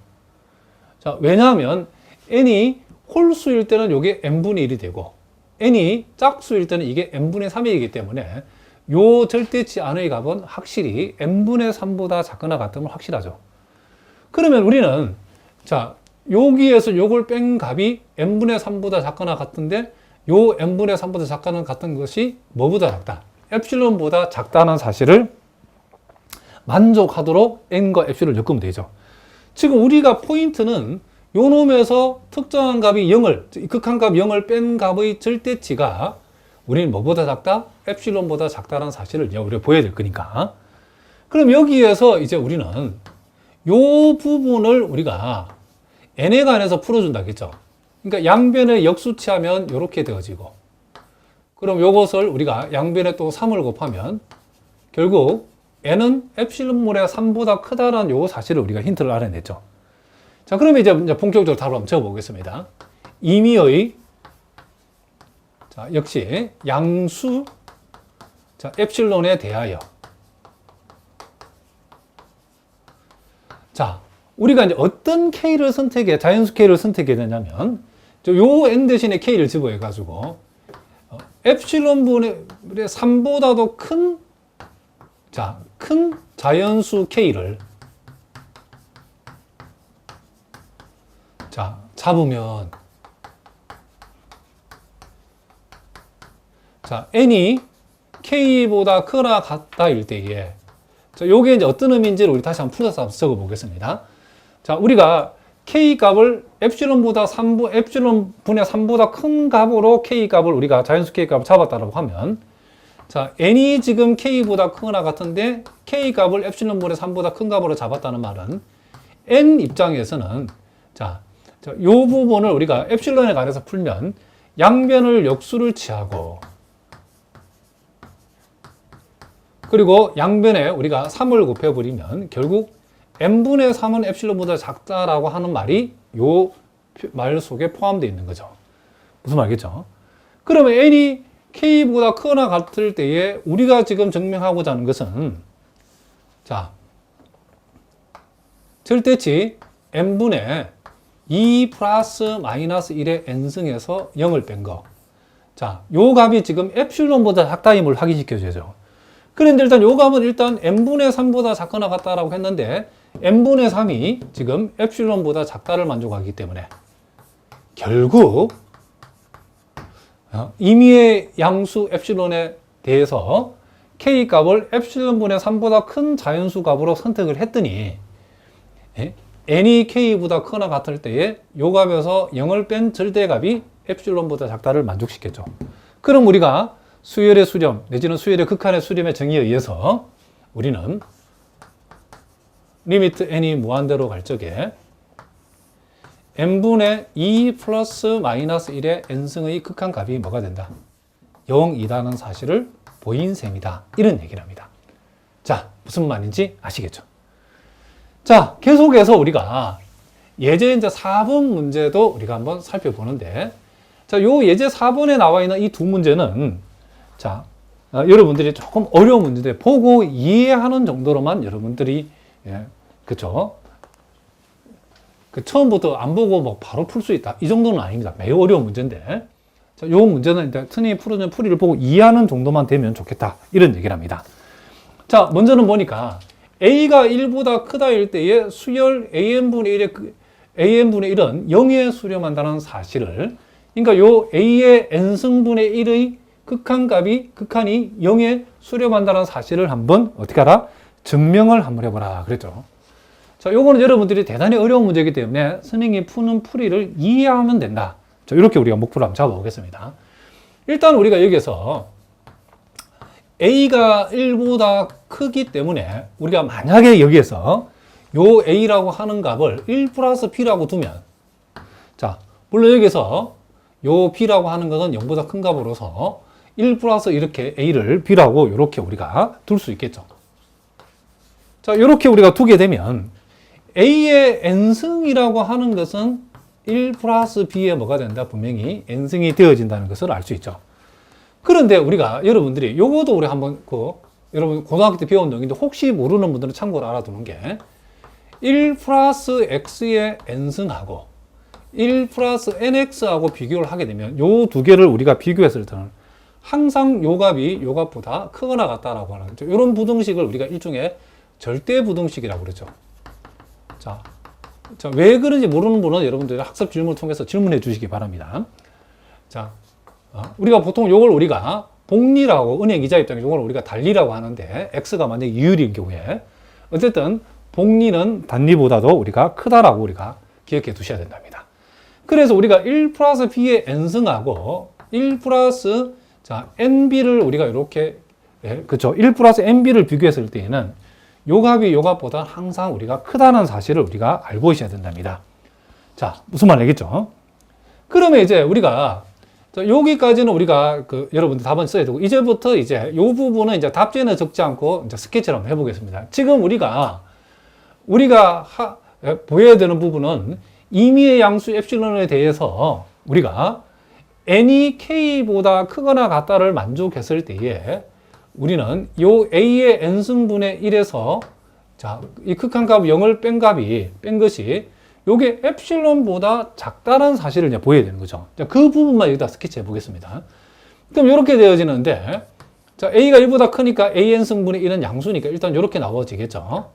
자, 왜냐하면 n이 홀수일 때는 요게 n분의 1이 되고 n이 짝수일 때는 이게 n분의 3이기 때문에 요 절대치 안의 값은 확실히 n분의 3보다 작거나 같으면 확실하죠. 그러면 우리는 자, 여기에서 요걸 뺀 값이 n분의 3보다 작거나 같은데 요 n분의 3보다 작거나 같은 것이 뭐보다 작다? 엡실론보다 작다는 사실을 만족하도록 n과 엡실론을 엮으면 되죠. 지금 우리가 포인트는 요 놈에서 특정한 값이 0을, 극한값 0을 뺀 값의 절대치가 우리는 뭐보다 작다? 엡실론보다 작다는 사실을 우리가 보여야 될 거니까. 그럼 여기에서 이제 우리는 요 부분을 우리가 n에 관해서 풀어준다겠죠. 그러니까 양변에 역수치하면 이렇게 되어지고, 그럼 요것을 우리가 양변에 또 3을 곱하면 결국 n은 엡실론분의 3보다 크다라는 요 사실을 우리가 힌트를 알아냈죠. 자, 그러면 이제 본격적으로 답을 한번 적어보겠습니다. 임의의 자, 역시 양수 자, 엡실론에 대하여 자, 우리가 이제 어떤 k를 자연수 k를 선택해야 되냐면 요 n 대신에 k를 집어해 가지고 엡실론분의 3보다도 큰 자연수 k를 자, 잡으면 자, n이 k보다 크거나 같다일 때에 자, 요게 이제 어떤 의미인지를 우리 다시 한번 풀어서 적어 보겠습니다. 자, 우리가 k 값을 엡실론분의 3보다 큰 값으로 k 값을 우리가 자연수 k 값을 잡았다라고 하면 자, n이 지금 k보다 크거나 같은데 k 값을 엡실론분의 3보다 큰 값으로 잡았다는 말은 n 입장에서는 자, 요 부분을 우리가 엡실론에 관해서 풀면 양변을 역수를 취하고 그리고 양변에 우리가 3을 곱해버리면 결국 n분의 3은 엡실론보다 작다라고 하는 말이 요 말 속에 포함되어 있는 거죠. 무슨 말이겠죠? 그러면 n이 k보다 크거나 같을 때에 우리가 지금 증명하고자 하는 것은 자, 절대치 n분의 2 플러스 마이너스 1의 n승에서 0을 뺀 거. 자, 요 값이 지금 엡실론보다 작다임을 확인시켜줘야죠. 그런데 일단 요 값은 일단 n분의 3보다 작거나 같다라고 했는데 n분의 3이 지금 엡실론보다 작다를 만족하기 때문에 결국 임의의 양수 엡실론에 대해서 k 값을 엡실론분의 3보다 큰 자연수 값으로 선택을 했더니 n이 k보다 크거나 같을 때에 요 값에서 0을 뺀 절대값이 엡실론보다 작다를 만족시켰죠. 그럼 우리가 수열의 수렴 내지는 수열의 극한의 수렴의 정의에 의해서 우리는 리미트 n이 무한대로 갈 적에 n분의 2 플러스 마이너스 1의 n승의 극한값이 뭐가 된다? 0이라는 사실을 보인 셈이다. 이런 얘기를 합니다. 자, 무슨 말인지 아시겠죠? 자, 계속해서 우리가 예제 이제 4번 문제도 우리가 한번 살펴보는데, 자, 요 예제 4번에 나와 있는 이 두 문제는, 자, 여러분들이 조금 어려운 문제인데, 보고 이해하는 정도로만 여러분들이, 그쵸? 처음부터 안 보고 뭐 바로 풀 수 있다. 이 정도는 아닙니다. 매우 어려운 문제인데, 자, 요 문제는 일단 선생님이 풀어준 풀이를 보고 이해하는 정도만 되면 좋겠다. 이런 얘기를 합니다. 자, 먼저는 보니까, a가 1보다 크다일 때에 수열 an분의 1은 0에 수렴한다는 사실을, 그러니까 요 a의 n승분의 1의 극한이 0에 수렴한다는 사실을 한번 어떻게 하라? 증명을 한번 해보라 그랬죠. 자, 요거는 여러분들이 대단히 어려운 문제이기 때문에 선생님이 푸는 풀이를 이해하면 된다. 자, 이렇게 우리가 목표를 한번 잡아보겠습니다. 일단 우리가 여기서 a가 1보다 크기 때문에 우리가 만약에 여기에서 요 a라고 하는 값을 1 플러스 b라고 두면, 자, 물론 여기서 요 b라고 하는 것은 0보다 큰 값으로서 1 플러스 이렇게 a를 b라고 이렇게 우리가 둘 수 있겠죠. 자, 이렇게 우리가 두게 되면 a의 n승이라고 하는 것은 1 플러스 b에 뭐가 된다? 분명히 n승이 되어진다는 것을 알 수 있죠. 그런데 우리가 여러분들이 요거도 우리 한번 여러분 고등학교 때 배운 내용인데 혹시 모르는 분들은 참고로 알아두는 게 1 플러스 x의 n승하고 1 플러스 nx하고 비교를 하게 되면 요 두 개를 우리가 비교했을 때는 항상 요 값이 요 값보다 크거나 같다라고 하는 거죠. 이런 부등식을 우리가 일종의 절대 부등식이라고 그러죠. 자, 왜 그런지 모르는 분은 여러분들이 학습 질문을 통해서 질문해 주시기 바랍니다. 자, 우리가 보통 요걸 우리가 복리라고, 은행 이자 입장에서 요걸 우리가 단리라고 하는데, x가 만약에 이율인 경우에 어쨌든 복리는 단리보다도 우리가 크다라고 우리가 기억해 두셔야 된답니다. 그래서 우리가 1 플러스 b의 n승하고 1 플러스 nb를 우리가 이렇게, 그쵸, 1 플러스 nb를 비교했을 때에는 요 값이 요 값보다 항상 우리가 크다는 사실을 우리가 알고 있어야 된답니다. 자, 무슨 말 알겠죠? 그러면 이제 우리가 여기까지는 우리가 여러분들 답은 써야 되고, 이제부터 이제 요 부분은 이제 답지에는 적지 않고 이제 스케치를 한번 해보겠습니다. 지금 우리가 보여야 되는 부분은 임의의 양수 엡실론에 대해서 우리가 n이 k보다 크거나 같다를 만족했을 때에 우리는 요 a의 n승분의 1에서 자, 이 극한값 0을 뺀 것이 요게 엡실론보다 작다는 사실을 이제 보여야 되는 거죠. 자, 그 부분만 여기다 스케치해 보겠습니다. 그럼 이렇게 되어지는데, 자, a가 1보다 크니까 an승분의 1은 양수니까 일단 이렇게 나와지겠죠.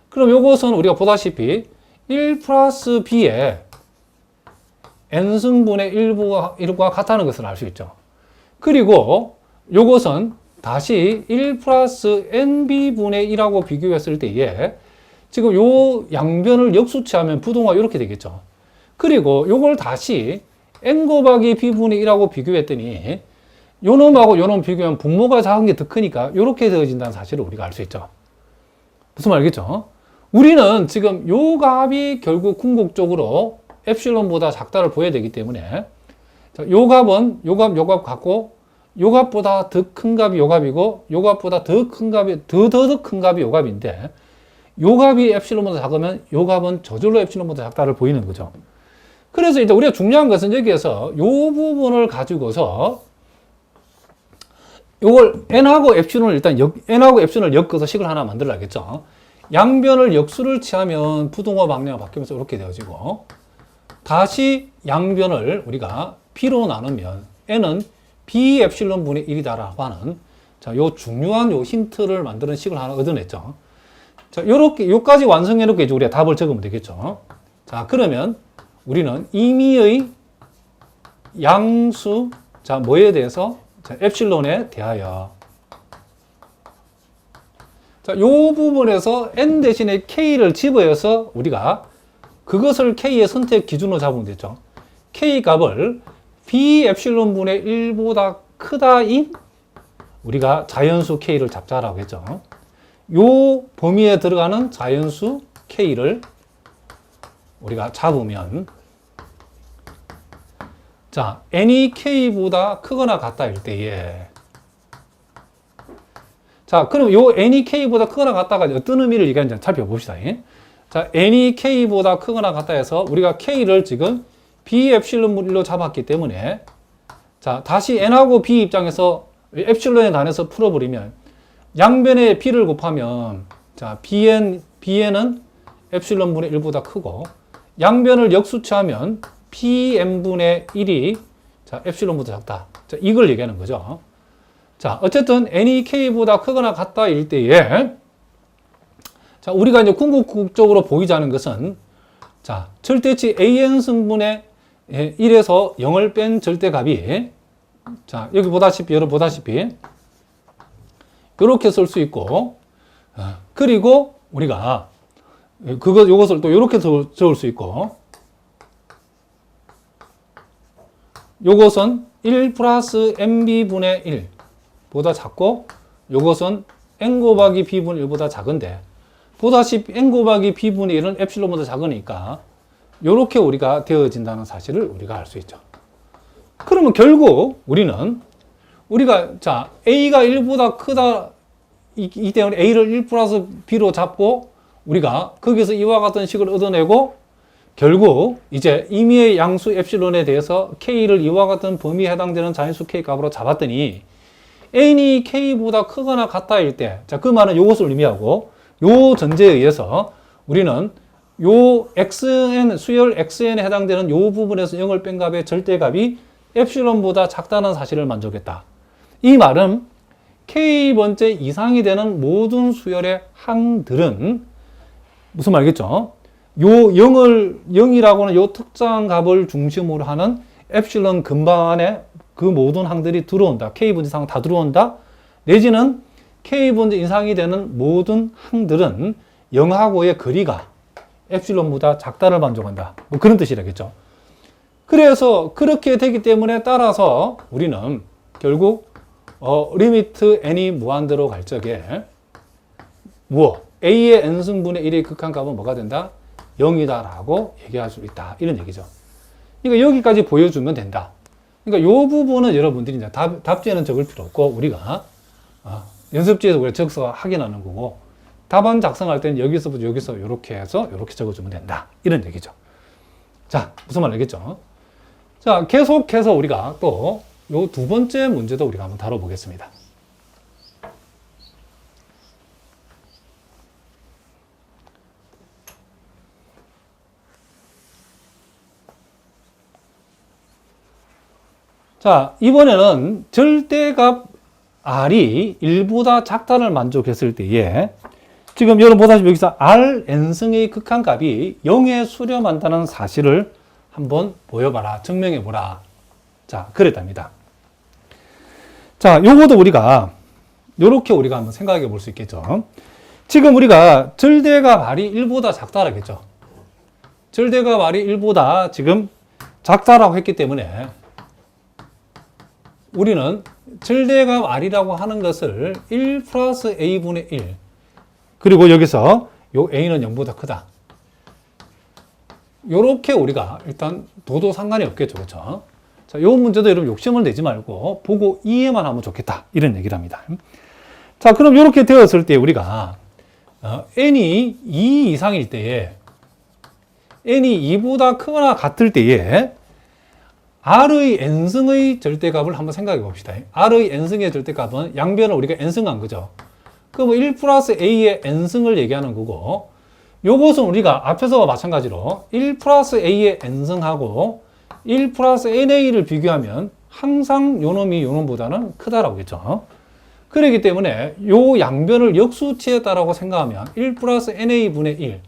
그럼 요것은 우리가 보다시피 1 플러스 b의 n승분의 1과 같다는 것을 알 수 있죠. 그리고 요것은 다시 1 플러스 nb분의 1하고 비교했을 때에 지금 요 양변을 역수치하면 부동화 이렇게 되겠죠. 그리고 요걸 다시 n 곱하기 b분의 1하고 비교했더니 요 놈하고 요 놈 비교하면 분모가 작은 게 더 크니까 이렇게 되어진다는 사실을 우리가 알 수 있죠. 무슨 말이겠죠? 우리는 지금 요 값이 결국 궁극적으로 엡실론보다 작다를 보여야 되기 때문에 요 값은 요 값 같고 요 값보다 더 큰 값이 요 값이고 요 값보다 더 큰 값이 더 큰 값이 요 값인데 요 값이 엡실론보다 작으면 요 값은 저절로 엡실론보다 작다를 보이는 거죠. 그래서 이제 우리가 중요한 것은 여기에서 요 부분을 가지고서 요걸 n하고 엡실론을 일단 n하고 엡실론을 엮어서 식을 하나 만들어야겠죠. 양변을 역수를 취하면 부등호 방향이 바뀌면서 이렇게 되어지고, 다시 양변을 우리가 b로 나누면 n은 b 엡실론 분의 1이다라고 하는, 자, 요 중요한 요 힌트를 만드는 식을 하나 얻어냈죠. 자, 요렇게 요까지 완성해 놓고 이제 우리가 답을 적으면 되겠죠. 자, 그러면 우리는 임의의 양수, 자, 뭐에 대해서? 자, 엡실론에 대하여. 자, 요 부분에서 n 대신에 k를 집어여서 우리가 그것을 k의 선택 기준으로 잡으면 되죠. k 값을 b 엡실론 분의 1보다 크다인 우리가 자연수 k를 잡자라고 했죠. 요 범위에 들어가는 자연수 k를 우리가 잡으면, 자, n이 k보다 크거나 같다일 때에, 자, 그럼 요 n이 k보다 크거나 같다가 어떤 의미를 얘기하는지 살펴봅시다. 자, n이 k보다 크거나 같다 해서 우리가 k를 지금 b 엡실론 1로 잡았기 때문에, 자, 다시 n하고 b 입장에서 엡실론에 관해서 풀어버리면 양변에 b를 곱하면, 자, bn은 엡실론 분의 1보다 크고, 양변을 역수치하면 bn분의 1이 자, 엡실론보다 작다. 자, 이걸 얘기하는 거죠. 자, 어쨌든 n이 k보다 크거나 같다 일 때에, 자, 우리가 이제 궁극적으로 보이지 않은 것은, 자, 절대치 an 승분의 1에서 0을 뺀 절대값이, 자, 여기 보다시피, 여러분 보다시피 이렇게 쓸 수 있고, 그리고 우리가 요것을 또 이렇게 적을 수 있고, 요것은 1 플러스 mb분의 1 보다 작고, 요것은 n 곱하기 b분의 1보다 작은데, 보다시피 n 곱하기 b분의 1은 엡실론보다 작으니까 요렇게 우리가 되어진다는 사실을 우리가 알 수 있죠. 그러면 결국 우리가 자, a가 1보다 크다 이 때문에 a를 1 플러스 b로 잡고 우리가 거기서 이와 같은 식을 얻어내고, 결국 이제 임의의 양수 엡실론에 대해서 k를 이와 같은 범위에 해당되는 자연수 k 값으로 잡았더니 n이 k보다 크거나 같다일 때, 자, 그 말은 이것을 의미하고, 요 전제에 의해서 우리는 요 xn, 수열 xn에 해당되는 요 부분에서 0을 뺀 값의 절대값이 엡실론보다 작다는 사실을 만족했다. 이 말은 k번째 이상이 되는 모든 수열의 항들은 무슨 말이겠죠? 요 0이라고는 요 특정 값을 중심으로 하는 엡실론 근방 안에 그 모든 항들이 들어온다. k번째 이상 다 들어온다. 내지는 k번째 이상이 되는 모든 항들은 0하고의 거리가 엡실론보다 작다를 만족한다. 뭐 그런 뜻이라겠죠. 그래서 그렇게 되기 때문에 따라서 우리는 결국 리미트 n이 무한대로 갈 적에 a의 n승분의 1의 극한값은 뭐가 된다? 0이다라고 얘기할 수 있다. 이런 얘기죠. 그러니까 여기까지 보여주면 된다. 그러니까 이 부분은 여러분들이 이제 답지에는 적을 필요 없고, 우리가 연습지에서 우리가 적어서 확인하는 거고, 답안 작성할 때는 여기서부터 여기서 이렇게 해서 이렇게 적어주면 된다. 이런 얘기죠. 자, 무슨 말 알겠죠? 자, 계속해서 우리가 또 요 두 번째 문제도 우리가 한번 다뤄보겠습니다. 자, 이번에는 절대값 r이 1보다 작다를 만족했을 때에, 지금 여러분 보다시피 여기서 rn승의 극한값이 0에 수렴한다는 사실을 한번 보여봐라, 증명해보라. 자, 그랬답니다. 자, 요것도 우리가 요렇게 우리가 한번 생각해 볼 수 있겠죠. 지금 우리가 절대값 r이 1보다 작다라겠죠. 절대값 r이 1보다 지금 작다라고 했기 때문에 우리는 절대값 r이라고 하는 것을 1 플러스 a분의 1, 그리고 여기서 요 a는 0보다 크다. 요렇게 우리가 일단 둬도 상관이 없겠죠. 그렇죠? 자, 요 문제도 여러분 욕심을 내지 말고 보고 이해만 하면 좋겠다. 이런 얘기를 합니다. 자, 그럼 이렇게 되었을 때 우리가 n이 2 이상일 때에 n이 2보다 크거나 같을 때에 r의 n승의 절대값을 한번 생각해 봅시다. r의 n승의 절대값은 양변을 우리가 n승한 거죠. 그럼 1 플러스 a의 n승을 얘기하는 거고, 요것은 우리가 앞에서와 마찬가지로 1 플러스 a의 n승하고 1 플러스 na를 비교하면 항상 요 놈이 요 놈보다는 크다라고 했죠. 그렇기 때문에 요 양변을 역수치했다라고 생각하면 1 플러스 na분의 1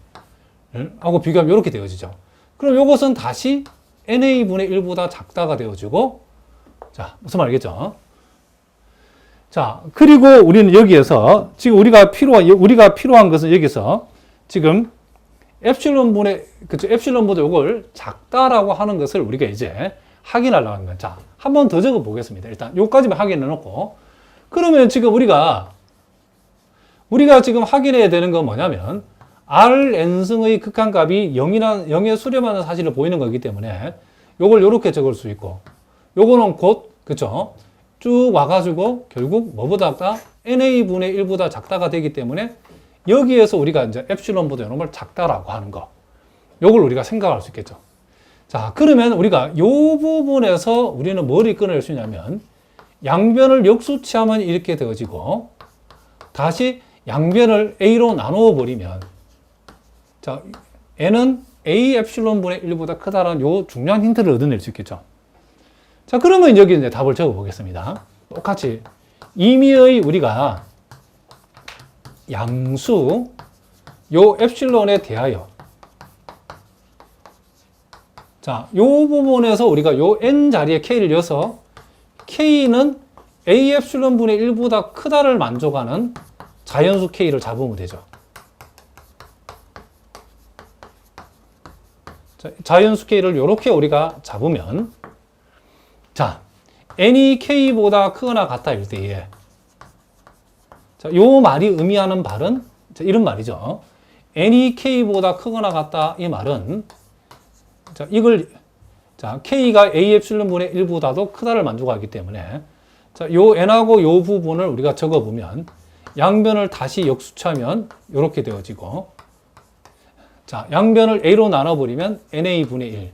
하고 비교하면 이렇게 되어지죠. 그럼 요것은 다시 na분의 1보다 작다가 되어지고, 자, 무슨 말이겠죠? 자, 그리고 우리는 여기에서 지금 우리가 필요한 것은 여기서 지금 엡실론보다 요걸 작다라고 하는 것을 우리가 이제 확인하려고 하는 거예요. 자, 한 번 더 적어 보겠습니다. 일단 요까지만 확인해 놓고, 그러면 지금 우리가 지금 확인해야 되는 건 뭐냐면 Rn승의 극한값이 0에 수렴하는 사실을 보이는 거기 때문에 요걸 요렇게 적을 수 있고, 요거는 곧, 그쵸? 쭉 와가지고 결국 뭐보다 작다? na분의 1보다 작다가 되기 때문에 여기에서 우리가 이제 엡실론보다 이런 걸 작다라고 하는 거. 요걸 우리가 생각할 수 있겠죠. 자, 그러면 우리가 요 부분에서 우리는 뭘 끊어낼 수 있냐면 양변을 역수치하면 이렇게 되어지고, 다시 양변을 a로 나누어 버리면, 자, n은 a 엡실론분의 1보다 크다라는 요 중요한 힌트를 얻어낼 수 있겠죠. 자, 그러면 여기 이제 답을 적어 보겠습니다. 똑같이 임의의 우리가 양수 요 엡실론에 대하여, 자, 요 부분에서 우리가 요 n 자리에 k를 넣어서 k는 a 엡실론분의 1보다 크다를 만족하는 자연수 k를 잡으면 되죠. 자, 자연수 k를 이렇게 우리가 잡으면, 자, n이 k보다 크거나 같다일 때에, 자, 요 말이 의미하는 바는, 자, 이런 말이죠. n이 k보다 크거나 같다, 이 말은, 자, 자, k가 a 엡실론분의 1보다도 크다를 만족하기 때문에, 자, 요 n하고 요 부분을 우리가 적어보면, 양변을 다시 역수치하면 이렇게 되어지고, 자, 양변을 a로 나눠버리면 na분의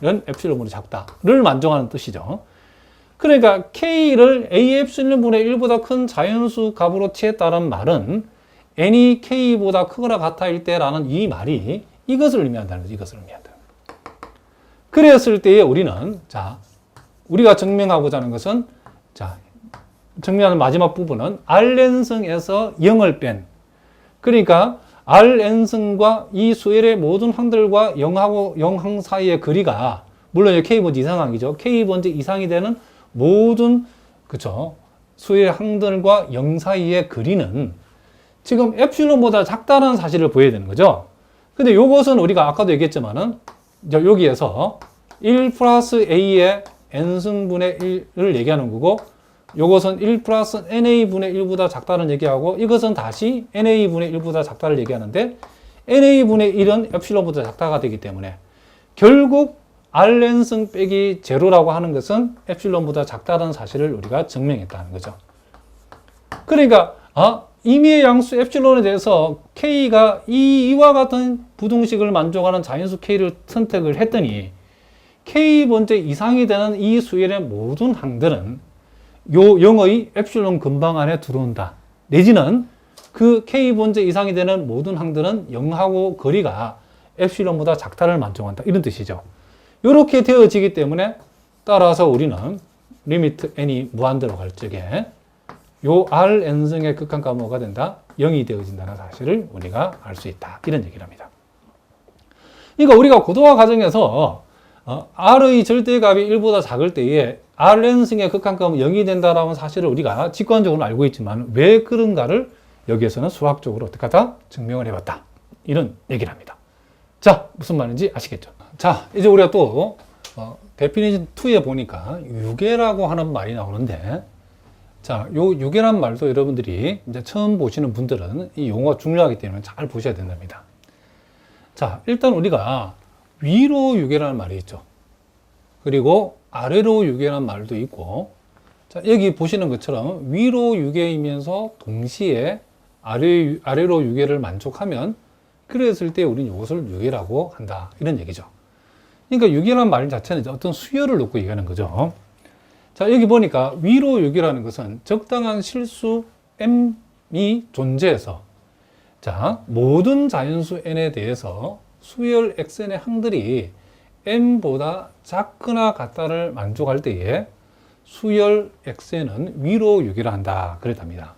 1은 엡실론보다 작다를 만족하는 뜻이죠. 그러니까 k를 a 엡실론분의 1보다 큰 자연수 값으로 취했다는 말은 n이 k보다 크거나 같아일 때라는 이 말이 이것을 의미한다는 거죠. 이것을 의미한다. 그랬을 때에 우리는, 자, 우리가 증명하고자 하는 것은, 자, 증명하는 마지막 부분은 Rn승에서 0을 뺀, 그러니까 Rn승과 이 수열의 모든 항들과 0하고 0항 사이의 거리가, 물론 K번째 이상항이죠. K번째 이상이 되는 모든, 그쵸, 수열의 항들과 0 사이의 거리는 지금 엡실론보다 작다는 사실을 보여야 되는 거죠. 근데 요것은 우리가 아까도 얘기했지만은, 여기에서 1 플러스 a의 n승분의 1을 얘기하는 거고, 요것은 1 플러스 na분의 1보다 작다는 얘기하고, 이것은 다시 na분의 1보다 작다를 얘기하는데, na분의 1은 엡실론보다 작다가 되기 때문에 결국 Rn승 빼기 제로라고 하는 것은 엡실론보다 작다는 사실을 우리가 증명했다는 거죠. 그러니까 임의의 양수 엡실론에 대해서 k가 이와 같은 부등식을 만족하는 자연수 k를 선택을 했더니 k번째 이상이 되는 이 수열의 모든 항들은 요 0의 엡실론 근방 안에 들어온다. 내지는 그 k번째 이상이 되는 모든 항들은 0하고 거리가 엡실론보다 작다를 만족한다. 이런 뜻이죠. 이렇게 되어지기 때문에 따라서 우리는 리미트 n이 무한대로 갈 적에 요 Rn승의 극한값은 뭐가 된다? 0이 되어진다는 사실을 우리가 알 수 있다. 이런 얘기를 합니다. 그러니까 우리가 고등화 과정에서 R의 절대값이 1보다 작을 때에 Rn승의 극한값은 0이 된다라는 사실을 우리가 직관적으로 알고 있지만 왜 그런가를 여기에서는 수학적으로 어떻게 하다? 증명을 해봤다. 이런 얘기를 합니다. 자, 무슨 말인지 아시겠죠? 자, 이제 우리가 또 데피니션 2에 보니까 유계라고 하는 말이 나오는데, 자, 요 유계란 말도 여러분들이 이제 처음 보시는 분들은 이 용어가 중요하기 때문에 잘 보셔야 된답니다. 자, 일단 우리가 위로 유계라는 말이 있죠. 그리고 아래로 유계라는 말도 있고, 자, 여기 보시는 것처럼 위로 유계이면서 동시에 아래로 유계를 만족하면 그랬을 때 우리는 이것을 유계라고 한다. 이런 얘기죠. 그러니까 유계란 말 자체는 어떤 수열을 놓고 얘기하는 거죠. 자, 여기 보니까 위로 유계라는 것은 적당한 실수 m이 존재해서 자, 모든 자연수 n에 대해서 수열 xn의 항들이 m보다 작거나 같다를 만족할 때에 수열 xn은 위로 유계를 한다. 그랬답니다.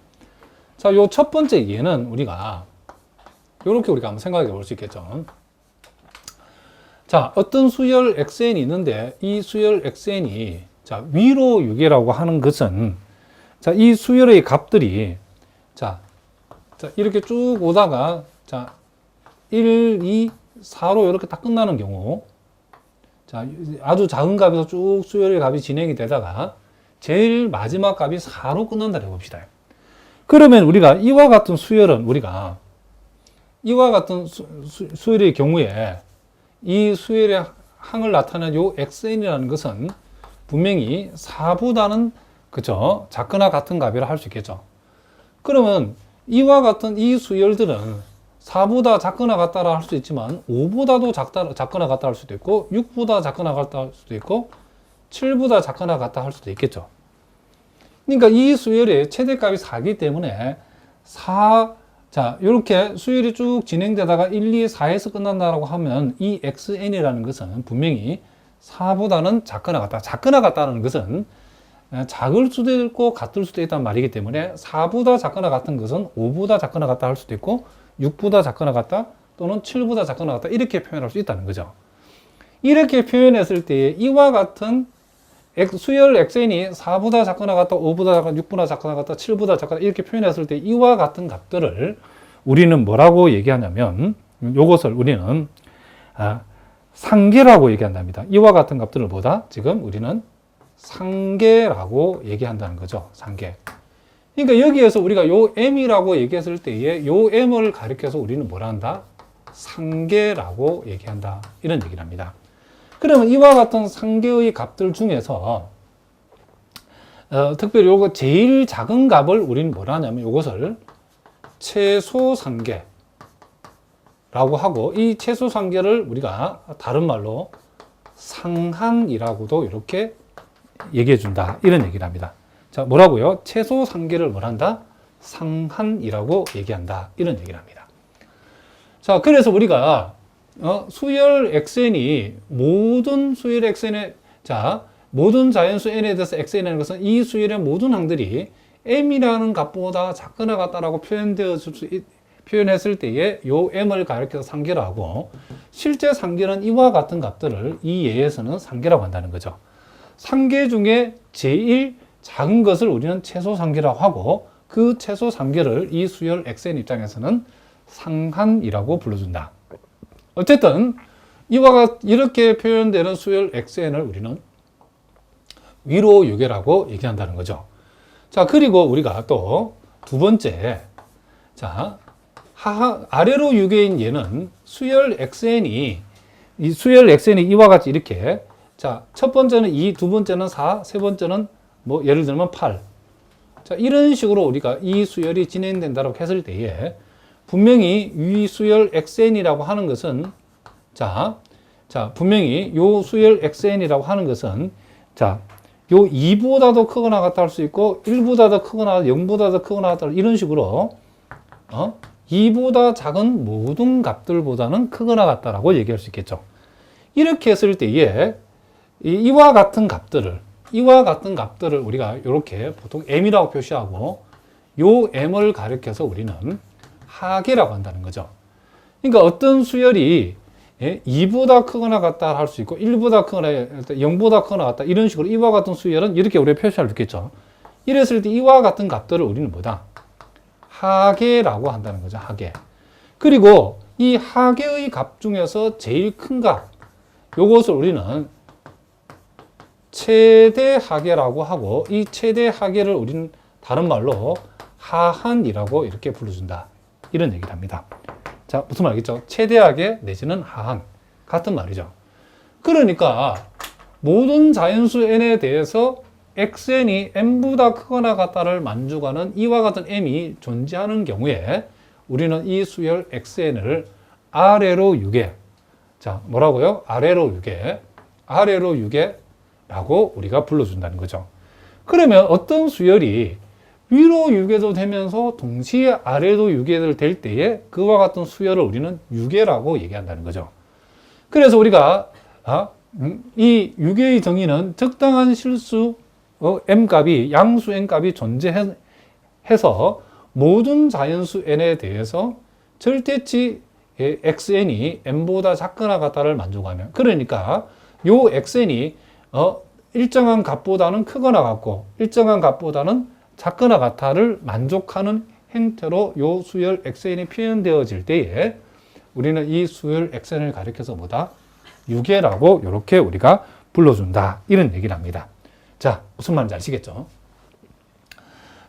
자, 요 첫 번째 예는 우리가 한번 생각해 볼 수 있겠죠. 자, 어떤 수열 xn이 있는데 이 수열 xn이 자, 위로 유계라고 하는 것은 자, 이 수열의 값들이 자, 이렇게 쭉 오다가 자, 1, 2, 4로 이렇게 딱 끝나는 경우 자, 아주 작은 값에서 쭉 수열의 값이 진행이 되다가 제일 마지막 값이 4로 끝난다 해봅시다. 그러면 우리가 이와 같은 수열은 우리가 이와 같은 수열의 경우에 이 수열의 항을 나타내는 요 xn이라는 것은 분명히 4보다는 그죠? 작거나 같은 값이라 할 수 있겠죠. 그러면 이와 같은 이 수열들은 4보다 작거나 같다라 할 수 있지만 5보다도 작거나 같다 할 수도 있고 6보다 작거나 같다 할 수도 있고 7보다 작거나 같다 할 수도 있겠죠. 그러니까 이 수열의 최대값이 4이기 때문에 자, 이렇게 수열이 쭉 진행되다가 1, 2, 4에서 끝난다라고 하면 이 xn이라는 것은 분명히 4보다는 작거나 같다. 작거나 같다는 것은 작을 수도 있고 같을 수도 있다는 말이기 때문에 4보다 작거나 같은 것은 5보다 작거나 같다 할 수도 있고 6보다 작거나 같다 또는 7보다 작거나 같다 이렇게 표현할 수 있다는 거죠. 이렇게 표현했을 때 이와 같은 수열 xn이 4보다 작거나 같다, 5보다 작거나, 6보다 작거나 같다, 7보다 작거나 이렇게 표현했을 때 이와 같은 값들을 우리는 뭐라고 얘기하냐면 이것을 우리는 상계라고 얘기한답니다. 이와 같은 값들을 보다 지금 우리는 상계라고 얘기한다는 거죠. 상계. 그러니까 여기에서 우리가 요 m이라고 얘기했을 때에 요 m을 가리켜서 우리는 뭐라 한다? 상계라고 얘기한다. 이런 얘기를 합니다. 그러면 이와 같은 상계의 값들 중에서 특별히 요거 제일 작은 값을 우리는 뭐라 하냐면 이것을 최소상계라고 하고 이 최소상계를 우리가 다른 말로 상한이라고도 이렇게 얘기해 준다. 이런 얘기를 합니다. 자, 뭐라고요? 최소상계를 뭐라 한다? 상한이라고 얘기한다. 이런 얘기를 합니다. 자, 그래서 우리가 수열 xn이 모든 수열 xn의 모든 자연수 n에 대해서 xn이라는 것은 이 수열의 모든 항들이 m이라는 값보다 작거나 같다라고 표현했을 때에 요 m을 가리켜서 상계로 하고 실제 상계는 이와 같은 값들을 이 예에서는 상계라고 한다는 거죠. 상계 중에 제일 작은 것을 우리는 최소 상계라고 하고 그 최소 상계를 이 수열 xn 입장에서는 상한이라고 불러준다. 어쨌든 이렇게 표현되는 수열 xn을 우리는 위로 유계라고 얘기한다는 거죠. 자, 그리고 우리가 또 두 번째, 자, 아래로 유계인 얘는 수열 xn이 이와 같이 이렇게 자, 첫 번째는 2, 두 번째는 4, 세 번째는 뭐 예를 들면 8. 자, 이런 식으로 우리가 이 수열이 진행된다고 했을 때에 분명히 이 수열 xn이라고 하는 것은 자, 분명히 요 수열 xn이라고 하는 것은 자, 요 2보다도 크거나 같다 할 수 있고 1보다 더 크거나 0보다 더 크거나 같다 이런 식으로 2보다 작은 모든 값들보다는 크거나 같다라고 얘기할 수 있겠죠. 이렇게 했을 때에 이와 같은 값들을 우리가 이렇게 보통 m이라고 표시하고 요 m을 가리켜서 우리는 하계라고 한다는 거죠. 그러니까 어떤 수열이 2보다 크거나 같다 할 수 있고 1보다 크거나 0보다 크거나 같다 이런 식으로 이와 같은 수열은 이렇게 우리가 표시할 수 있겠죠. 이랬을 때 이와 같은 값들을 우리는 뭐다? 하계라고 한다는 거죠. 하계. 그리고 이 하계의 값 중에서 제일 큰 값 요것을 우리는 최대 하계라고 하고 이 최대 하계를 우리는 다른 말로 하한이라고 이렇게 불러준다. 이런 얘기를 합니다. 자, 무슨 말이겠죠? 최대하게 내지는 하한. 같은 말이죠. 그러니까 모든 자연수 n에 대해서 xn이 m보다 크거나 같다를 만족하는 이와 같은 m이 존재하는 경우에 우리는 이 수열 xn을 아래로 유계, 자 뭐라고요? 아래로 유계라고 우리가 불러준다는 거죠. 그러면 어떤 수열이 위로 유계도 되면서 동시에 아래로 유계될 때에 그와 같은 수열을 우리는 유계라고 얘기한다는 거죠. 그래서 우리가 이 유계의 정의는 적당한 실수 m값이 양수 n값이 존재해서 모든 자연수 n에 대해서 절대치 xn이 m보다 작거나 같다를 만족하면, 그러니까 요 xn이 일정한 값보다는 크거나 같고 일정한 값보다는 작거나 같다를 만족하는 형태로 요 수열 xn이 표현되어질 때에 우리는 이 수열 xn을 가리켜서 뭐다? 유계라고 이렇게 우리가 불러준다, 이런 얘기를 합니다. 자, 무슨 말인지 아시겠죠?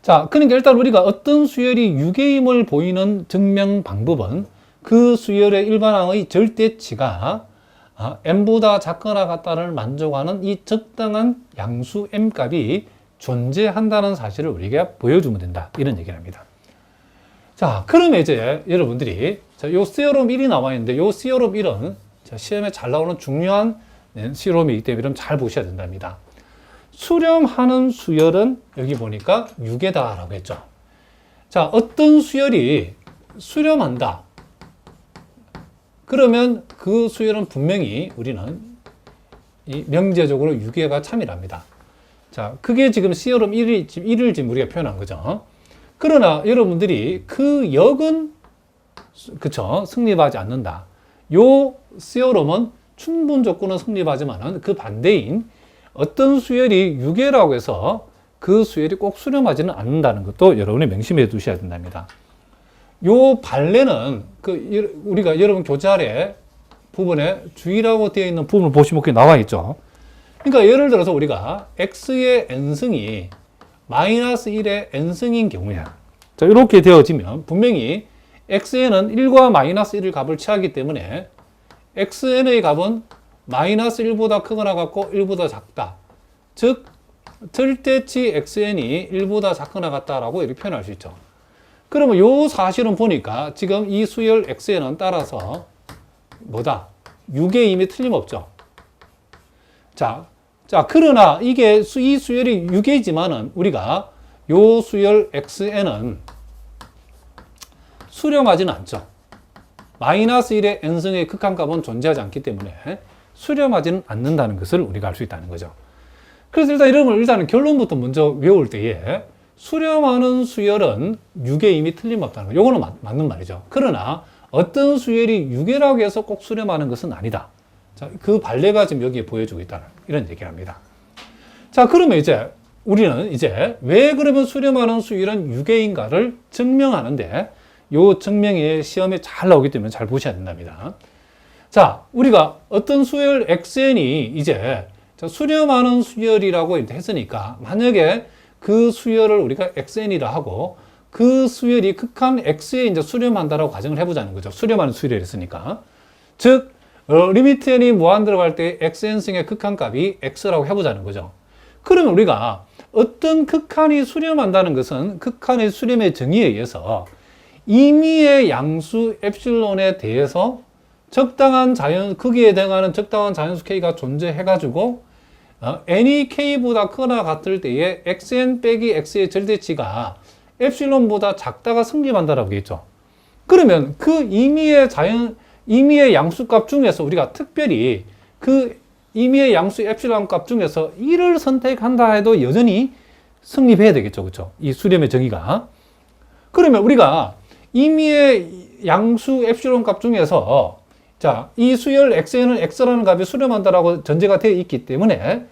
자, 그러니까 일단 우리가 어떤 수열이 유계임을 보이는 증명 방법은 그 수열의 일반항의 절대치가 m보다 작거나 같다를 만족하는 이 적당한 양수 m값이 존재한다는 사실을 우리가 보여주면 된다, 이런 얘기를 합니다. 자, 그러면 이제 여러분들이 요 시어롬 1이 나와 있는데 요 시어롬 1은 시험에 잘 나오는 중요한 시어롬이기 때문에 여러분 잘 보셔야 된답니다. 수렴하는 수열은 여기 보니까 유계다라고 했죠. 자, 어떤 수열이 수렴한다. 그러면 그 수열은 분명히 우리는 이 명제적으로 유계가 참이랍니다. 자, 그게 지금 시어롬 1을 지금 우리가 표현한 거죠. 그러나 여러분들이 그 역은 그쵸, 승립하지 않는다. 요 시어롬은 충분 조건은 성립하지만은 그 반대인 어떤 수열이 유계라고 해서 그 수열이 꼭 수렴하지는 않는다는 것도 여러분이 명심해 두셔야 된답니다. 요 반례는 우리가 여러분 교재 아래 부분에 주의라고 되어 있는 부분을 보시면 그게 나와 있죠. 그러니까 예를 들어서 우리가 x의 n승이 마이너스 1의 n승인 경우야. 자, 이렇게 되어지면 분명히 xn은 1과 마이너스 1을 값을 취하기 때문에 xn의 값은 마이너스 1보다 크거나 같고 1보다 작다. 즉 절대치 xn이 1보다 작거나 같다라고 이렇게 표현할 수 있죠. 그러면 요 사실은 보니까 지금 이 수열 xn은 따라서 뭐다? 유계임이 틀림없죠. 자, 그러나 이게 이 수열이 유계이지만은 우리가 요 수열 xn은 수렴하지는 않죠. 마이너스 1의 n승의 극한값은 존재하지 않기 때문에 수렴하지는 않는다는 것을 우리가 알 수 있다는 거죠. 그래서 일단은 결론부터 먼저 외울 때에 수렴하는 수열은 유계임이 틀림없다는 거. 요거는 맞는 말이죠. 그러나 어떤 수열이 유계라고 해서 꼭 수렴하는 것은 아니다. 자, 그 반례가 지금 여기에 보여주고 있다는 이런 얘기를 합니다. 자, 그러면 이제 우리는 이제 왜 그러면 수렴하는 수열은 유계인가를 증명하는데 요 증명이 시험에 잘 나오기 때문에 잘 보셔야 된답니다. 자, 우리가 어떤 수열 xn이 이제 수렴하는 수열이라고 했으니까 만약에 그 수열을 우리가 xn이라 하고 그 수열이 극한 x에 이제 수렴한다라고 가정을 해보자는 거죠. 수렴하는 수열이 했으니까. 즉, 리미트 n이 무한 들어갈 때 xn승의 극한값이 x라고 해보자는 거죠. 그러면 우리가 어떤 극한이 수렴한다는 것은 극한의 수렴의 정의에 의해서 임의의 양수 엡실론에 대해서 적당한 크기에 해당하는 적당한 자연수 k가 존재해가지고 n이 k보다 크거나 같을 때에 xn 빼기 x의 절대치가 엡실론보다 작다가 성립한다라고 했죠. 그러면 그 임의의 양수값 중에서 우리가 특별히 그 임의의 양수 엡실론 값 중에서 1을 선택한다 해도 여전히 성립해야 되겠죠. 그렇죠? 이 수렴의 정의가. 그러면 우리가 임의의 양수 엡실론 값 중에서 자, 이 수열 xn은 x라는 값이 수렴한다라고 전제가 되어 있기 때문에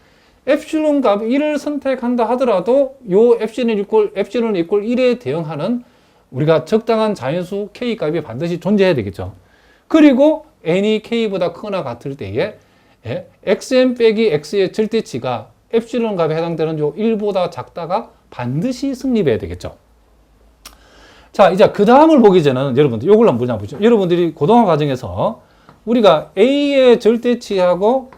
엡실론 값 1을 선택한다 하더라도 요 엡실론 이퀄 1에 대응하는 우리가 적당한 자연수 k 값이 반드시 존재해야 되겠죠. 그리고 n이 k보다 크거나 같을 때에 xn 빼기 x의 절대치가 엡실론 값에 해당되는 요 1보다 작다가 반드시 성립해야 되겠죠. 자, 이제 그 다음을 보기 전에는 여러분들 요걸 한번 보죠. 여러분들이 고등학교 과정에서 우리가 A의 절대치하고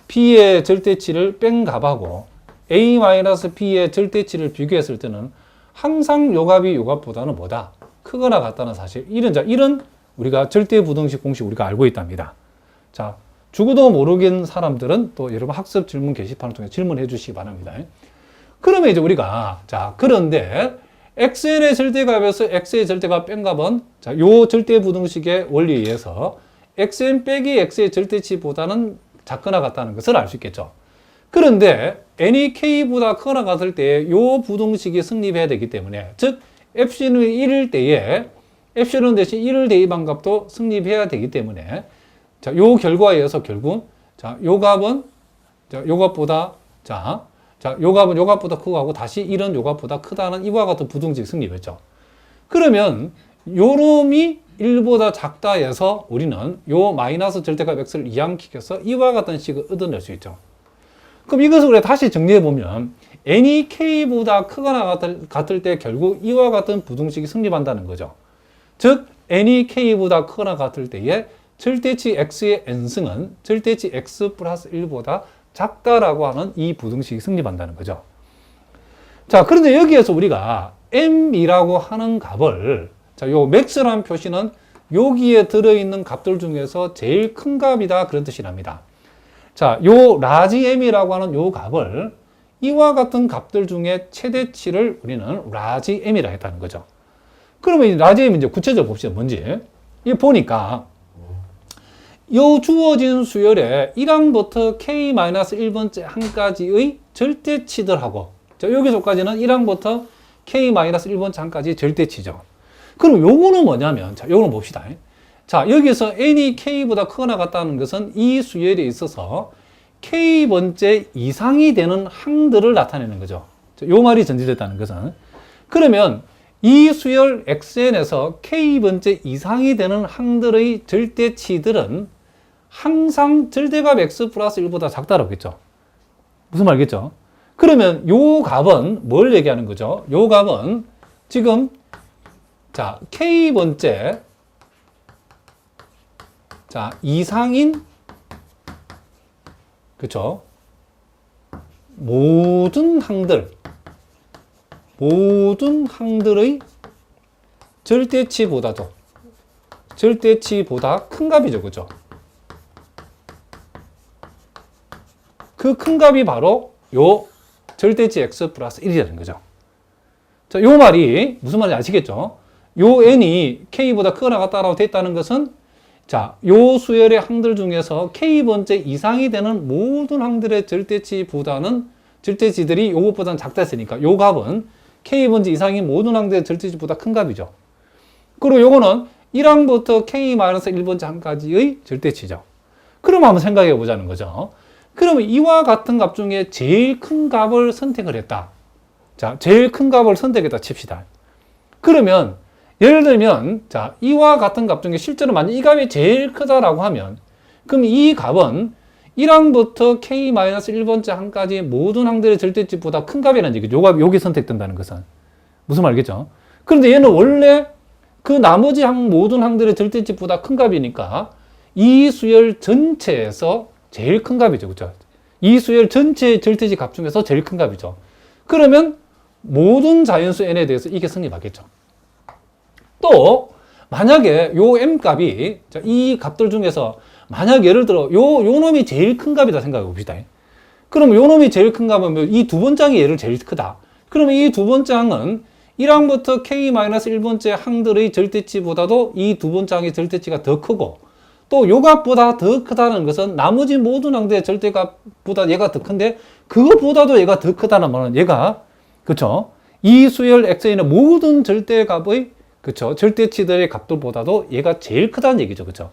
B의 절대치를 뺀 값하고 A-B의 절대치를 비교했을 때는 항상 요 값이 요 값보다는 뭐다? 크거나 같다는 사실. 이런 우리가 절대 부등식 공식 우리가 알고 있답니다. 자, 죽어도 모르는 사람들은 또 여러분 학습 질문 게시판을 통해 질문해 주시기 바랍니다. 그러면 이제 우리가, 자, 그런데 xn의 절대값에서 x의 절대값 뺀 값은, 자, 요 절대 부등식의 원리에 의해서 xn 빼기 x의 절대치보다는 작거나 같다는 것을 알 수 있겠죠. 그런데 n이 k보다 크거나 같을 때 요 부등식이 성립해야 되기 때문에, 즉 epsilon이 1일 때에 epsilon 대신 1을 대입한 값도 성립해야 되기 때문에, 자, 요 결과에 의해서 결국, 자, 요 값은, 자, 요 값보다, 요 값은 요 값보다 크고 하고 다시 1은 요 값보다 크다는 이와 같은 부등식이 성립했죠. 그러면 요 놈이 1보다 작다 해서 우리는 요 마이너스 절대값 x를 이항시켜서 이와 같은 식을 얻어낼 수 있죠. 그럼 이것을 우리가 다시 정리해보면 n이 k보다 크거나 같을 때 결국 이와 같은 부등식이 성립한다는 거죠. 즉 n이 k보다 크거나 같을 때에 절대치 x의 n승은 절대치 x 플러스 1보다 작다라고 하는 이 부등식이 성립한다는 거죠. 자, 그런데 여기에서 우리가 m이라고 하는 값을, 자, 요 max라는 표시는 여기에 들어있는 값들 중에서 제일 큰 값이다, 그런 뜻이랍니다. 자, 요 라지 m이라고 하는 요 값을 이와 같은 값들 중에 최대치를 우리는 라지 m이라 했다는 거죠. 그러면 이 라지 m 이제 구체적으로 봅시다. 뭔지. 이 보니까 요 주어진 수열에 1항부터 k-1번째 항까지의 절대치들하고, 자, 여기서까지는 1항부터 k-1번째 항까지 절대치죠. 그럼 요거는 뭐냐면, 자, 요거는 봅시다. 자, 여기서 n이 k보다 크거나 같다는 것은 이 수열에 있어서 k번째 이상이 되는 항들을 나타내는 거죠. 자, 요 말이 전제됐다는 것은. 그러면 이 수열 xn에서 k번째 이상이 되는 항들의 절대치들은 항상 절대값 x 플러스 1보다 작다라고 했죠. 무슨 말이겠죠? 그러면 요 값은 뭘 얘기하는 거죠? 요 값은 지금, 자, k번째, 자, 이상인, 그쵸? 모든 항들의 절대치보다 큰 값이죠. 그죠? 그 큰 값이 바로 요 절대치 x 플러스 1이라는 거죠. 자, 요 말이 무슨 말인지 아시겠죠? 요 n이 k보다 크거나 같다라고 됐다는 것은, 자, 요 수열의 항들 중에서 k번째 이상이 되는 모든 항들의 절대치들이 요것보다는 작다 했으니까 요 값은 k번째 이상인 모든 항들의 절대치보다 큰 값이죠. 그리고 요거는 1항부터 k-1번째 항까지의 절대치죠. 그럼 한번 생각해 보자는 거죠. 그러면 이와 같은 값 중에 제일 큰 값을 선택을 했다. 자, 제일 큰 값을 선택했다 칩시다. 그러면 예를 들면, 자, 이와 같은 값 중에 실제로 만약 이 값이 제일 크다라고 하면, 그럼 이 값은 1항부터 k-1번째 항까지 모든 항들의 절대치보다 큰 값이라는 얘기죠. 요 값이 여기 선택된다는 것은. 무슨 말이겠죠? 그런데 얘는 원래 그 나머지 모든 항들의 절대치보다 큰 값이니까 이 수열 전체에서 제일 큰 값이죠. 그죠? 이 수열 전체의 절대치 값 중에서 제일 큰 값이죠. 그러면 모든 자연수 n에 대해서 이게 성립하겠죠. 또 만약에 요 m 값이, 이 값들 중에서 만약 예를 들어 요 놈이 제일 큰 값이다 생각해 봅시다. 그러면 요 놈이 제일 큰 값은 이 두 번째 항이 얘를 제일 크다. 그러면 이 두 번째 항은 1항부터 k-1번째 항들의 절대치보다도 이 두 번째 항의 절대치가 더 크고, 또 요 값보다 더 크다는 것은 나머지 모든 항들의 절대값보다 얘가 더 큰데 그것보다도 얘가 더 크다는 말은 얘가, 그쵸? 이 수열 xn의 모든 절대값의, 그쵸? 절대치들의 값들보다도 얘가 제일 크다는 얘기죠. 그쵸?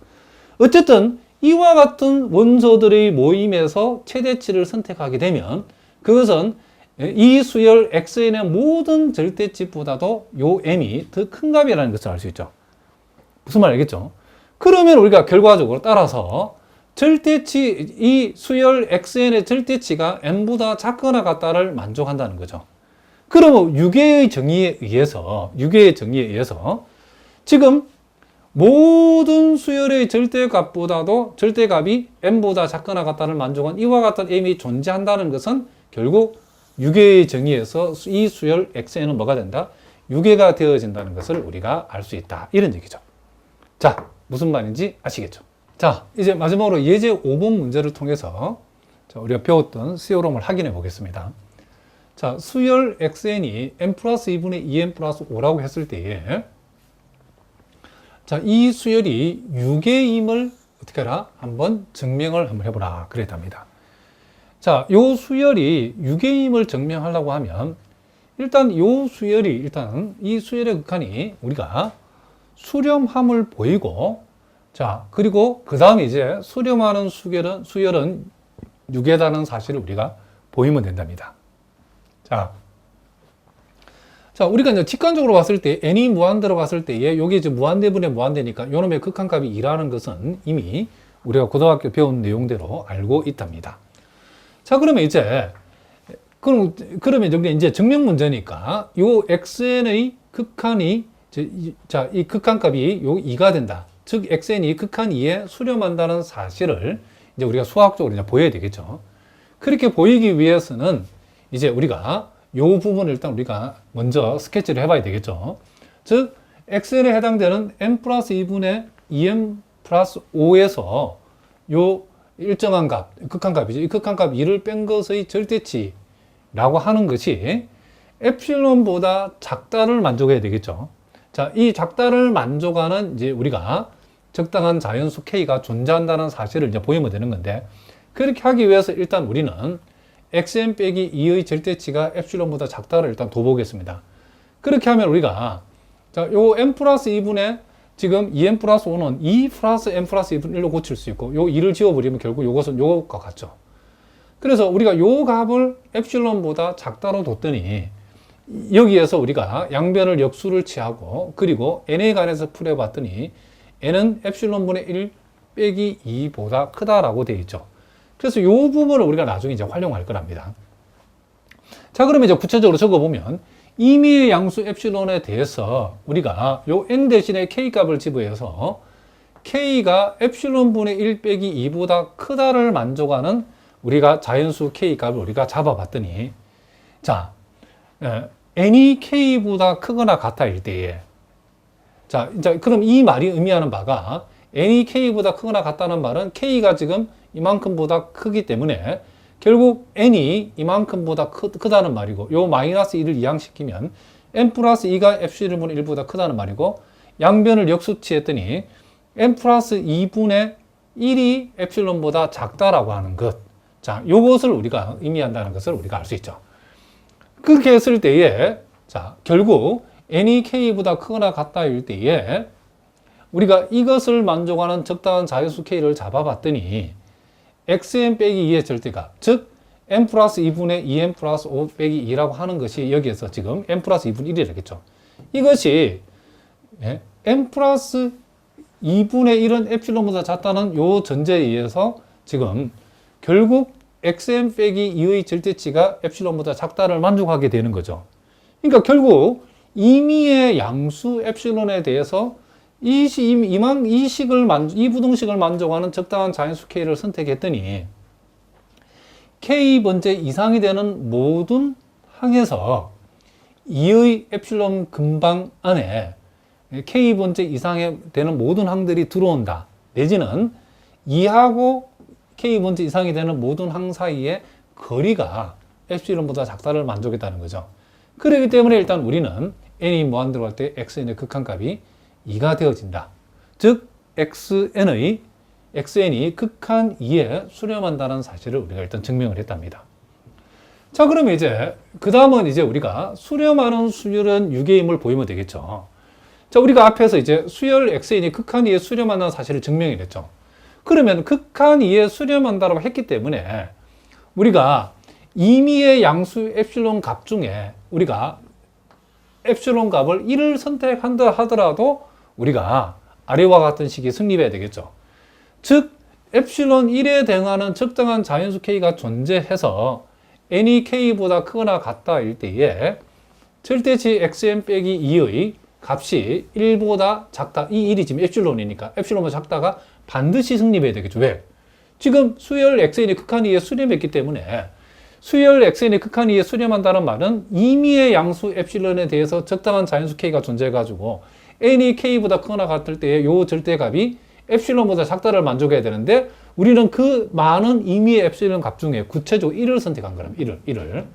어쨌든 이와 같은 원소들의 모임에서 최대치를 선택하게 되면 그것은 이 수열 xn의 모든 절대치보다도 요 m이 더 큰 값이라는 것을 알 수 있죠. 무슨 말 알겠죠? 그러면 우리가 결과적으로 따라서 절대치, 이 수열 xn의 절대치가 n보다 작거나 같다를 만족한다는 거죠. 그러면 유계의 정의에 의해서 지금 모든 수열의 절대값이 n보다 작거나 같다를 만족한 이와 같은 m이 존재한다는 것은 결국 유괴의 정의에서 이 수열 xn은 뭐가 된다? 유괴가 되어진다는 것을 우리가 알 수 있다. 이런 얘기죠. 자, 무슨 말인지 아시겠죠? 자, 이제 마지막으로 예제 5번 문제를 통해서 우리가 배웠던 수열음을 확인해 보겠습니다. 자, 수열 xn이 n 플러스 2분의 2n 플러스 5라고 했을 때에 자, 이 수열이 유괴임을 어떻게 하라? 한번 증명을 한번 해보라. 그랬답니다. 자, 요 수열이 유괴임을 증명하려고 하면 일단 요 수열이 이 수열의 극한이 우리가 수렴함을 보이고 자, 그리고 그 다음에 이제 수렴하는 수열은 유괴다는 사실을 우리가 보이면 된답니다. 자, 우리가 이제 직관적으로 봤을 때 n이 무한대로 봤을 때에 요게 이제 무한대분의 무한대니까 요놈의 극한값이 2라는 것은 이미 우리가 고등학교 배운 내용대로 알고 있답니다. 자, 그러면 이제 증명 문제니까 요 xn의 극한이 자, 이 극한값이 요 2가 된다. 즉 xn이 극한 2에 수렴한다는 사실을 이제 우리가 수학적으로 이제 보여야 되겠죠. 그렇게 보이기 위해서는 이제 우리가 요 부분을 일단 우리가 먼저 스케치를 해봐야 되겠죠. 즉 xn에 해당되는 n 플러스 2분의 2n 플러스 5에서 요 일정한 값, 극한값이죠. 이 극한값 2를 뺀 것의 절대치라고 하는 것이 에플론보다 작다를 만족해야 되겠죠. 자, 이 작다를 만족하는 이제 우리가 적당한 자연수 k가 존재한다는 사실을 이제 보이면 되는 건데, 그렇게 하기 위해서 일단 우리는 xn 빼기 2의 절대치가 엡실론보다 작다를 일단 둬보겠습니다. 그렇게 하면 우리가 자, 요 n 플러스 2분의 지금 2n 플러스 5는 2 플러스 n 플러스 2분의 1로 고칠 수 있고, 요 2를 지워버리면 결국 요것은 요것과 같죠. 그래서 우리가 요 값을 엡실론보다 작다로 뒀더니 여기에서 우리가 양변을 역수를 취하고 그리고 n에 관해서 풀어봤더니 n은 엡실론분의 1 빼기 2보다 크다라고 되어 있죠. 그래서 이 부분을 우리가 나중에 이제 활용할 거랍니다. 자, 그러면 이제 구체적으로 적어보면 임의의 양수 엡실론에 대해서 우리가 요 n 대신에 k 값을 지부해서 k가 엡실론분의 1 빼기 2보다 크다를 만족하는 우리가 자연수 k 값을 우리가 잡아봤더니 자, n이 k보다 크거나 같아일 때에 자, 그럼 이 말이 의미하는 바가 n이 k보다 크거나 같다는 말은 k가 지금 이만큼보다 크기 때문에 결국 n이 이만큼보다 크다는 말이고, 요 마이너스 1을 이항시키면 n 플러스 2가 엡실론분의 1보다 크다는 말이고, 양변을 역수치했더니 n 플러스 2분의 1이 엡실론보다 작다라고 하는 것. 자, 요것을 우리가 의미한다는 것을 우리가 알 수 있죠. 그렇게 했을 때에 자, 결국 n이 k보다 크거나 같다일 때에 우리가 이것을 만족하는 적당한 자연수 k를 잡아봤더니 xn 빼기 2의 절대값, 즉 n 플러스 2분의 2n 플러스 5 빼기 2라고 하는 것이 여기에서 지금 n 플러스 2분의 1이라겠죠. 이것이 n 플러스 2분의 1은 엡실론보다 작다는 요 전제에 의해서 지금 결국 xn 빼기 2의 절대치가 엡실론보다 작다를 만족하게 되는 거죠. 그러니까 결국 임의의 양수 엡실론에 대해서 이 부등식을 만족하는 적당한 자연수 k를 선택했더니 k번째 이상이 되는 모든 항에서 2의 엡실론 근방 안에 k번째 이상이 되는 모든 항들이 들어온다. 내지는 2하고 k번째 이상이 되는 모든 항 사이의 거리가 엡실론보다 작다를 만족했다는 거죠. 그렇기 때문에 일단 우리는 n이 무한대로 갈 때 xn의 극한값이 2가 되어진다. 즉 xn이 극한 2에 수렴한다는 사실을 우리가 일단 증명을 했답니다. 자, 그러면 이제 그 다음은 이제 우리가 수렴하는 수열은 유괴임을 보이면 되겠죠. 자, 우리가 앞에서 이제 수열 xn이 극한 2에 수렴한다는 사실을 증명을 했죠. 그러면 극한 2에 수렴한다고 했기 때문에 우리가 임의의 양수 엡실론 값 중에 우리가 엡실론 값을 1을 선택한다 하더라도 우리가 아래와 같은 식이 성립해야 되겠죠. 즉 엡실론 1에 대응하는 적당한 자연수 k가 존재해서 n이 k보다 크거나 같다일 때에 절대치 xn 빼기 2의 값이 1보다 작다. 이 1이 지금 엡실론이니까 엡실론보다 작다가 반드시 성립해야 되겠죠. 왜? 지금 수열 xn이 극한 2에 수렴했기 때문에 수열 xn의 극한 이에 수렴한다는 말은 임의의 양수 엡실론에 대해서 적당한 자연수 k가 존재해가지고 n이 k보다 크거나 같을 때의 요 절대값이 엡실론보다 작다를 만족해야 되는데 우리는 그 많은 임의의 엡실론 값 중에 구체적으로 1을 선택한 거랍니다. 1을.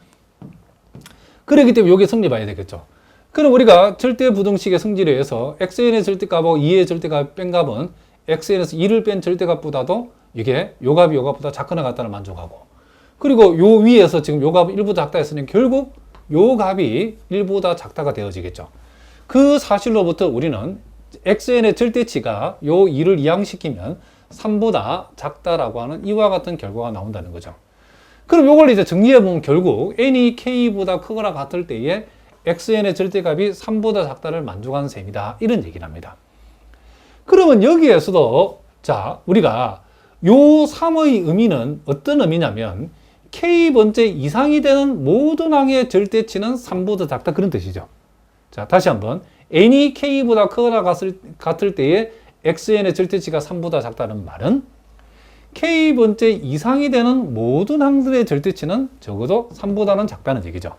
그렇기 때문에 이게 성립해야 되겠죠. 그럼 우리가 절대부등식의 성질에 의해서 xn의 절대값하고 2의 절대값 뺀 값은 xn에서 2를 뺀 절대값보다도 이게 요 값이 요 값보다 작거나 같다를 만족하고, 그리고 요 위에서 지금 요 값이 1보다 작다 했으니 결국 요 값이 1보다 작다가 되어지겠죠. 그 사실로부터 우리는 xn의 절대치가 요 2를 이항시키면 3보다 작다라고 하는 이와 같은 결과가 나온다는 거죠. 그럼 요걸 이제 정리해보면 결국 n이 k보다 크거나 같을 때에 xn의 절대값이 3보다 작다를 만족하는 셈이다. 이런 얘기를 합니다. 그러면 여기에서도 자, 우리가 요 3의 의미는 어떤 의미냐면 k번째 이상이 되는 모든 항의 절대치는 3보다 작다, 그런 뜻이죠. 자, 다시 한번 n이 k보다 크거나 같을 때에 xn의 절대치가 3보다 작다는 말은 k번째 이상이 되는 모든 항들의 절대치는 적어도 3보다는 작다는 얘기죠.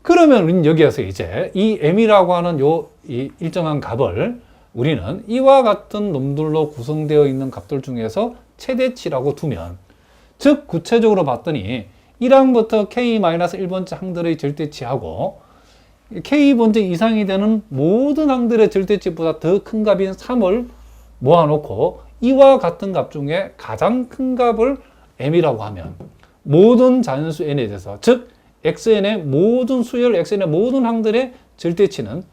그러면 우리는 여기에서 이제 이 m이라고 하는 이 일정한 값을 우리는 이와 같은 놈들로 구성되어 있는 값들 중에서 최대치라고 두면, 즉 구체적으로 봤더니 1항부터 k-1번째 항들의 절대치하고 k번째 이상이 되는 모든 항들의 절대치보다 더 큰 값인 3을 모아놓고 이와 같은 값 중에 가장 큰 값을 m이라고 하면 모든 자연수 n에 대해서, 즉 xn의 모든 수열 xn의 모든 항들의 절대치는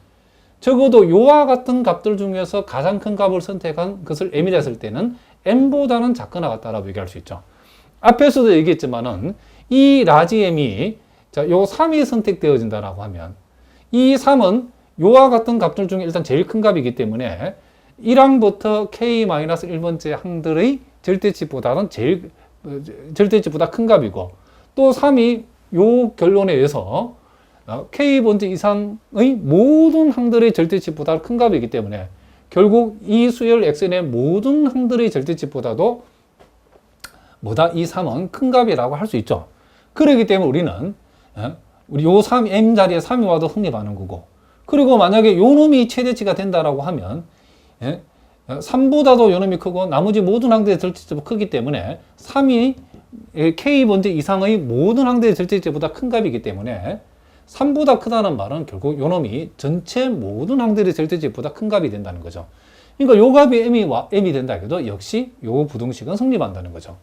적어도 이와 같은 값들 중에서 가장 큰 값을 선택한 것을 m이라 했을 때는 m보다는 작거나 같다라고 얘기할 수 있죠. 앞에서도 얘기했지만은 이 라지 m이 자, 요 3이 선택되어진다라고 하면 이 3은 이와 같은 값들 중에 일단 제일 큰 값이기 때문에 1항부터 k-1번째 항들의 절대치보다는 절대치보다 큰 값이고, 또 3이 요 결론에 의해서 k번째 이상의 모든 항들의 절대치보다 큰 값이기 때문에 결국 이 수열 xn의 모든 항들의 절대치보다도 뭐다? 이 3은 큰 값이라고 할 수 있죠. 그렇기 때문에 우리는 우리 요 3, m 자리에 3이 와도 성립하는 거고, 그리고 만약에 요 놈이 최대치가 된다라고 하면 3보다도 요 놈이 크고 나머지 모든 항들의 절대치가 크기 때문에 3이 k번째 이상의 모든 항들의 절대치보다 큰 값이기 때문에 3보다 크다는 말은 결국 요 놈이 전체 모든 항들의 절대치보다 큰 값이 된다는 거죠. 그러니까 요 값이 m이 된다 해도 역시 요 부등식은 성립한다는 거죠.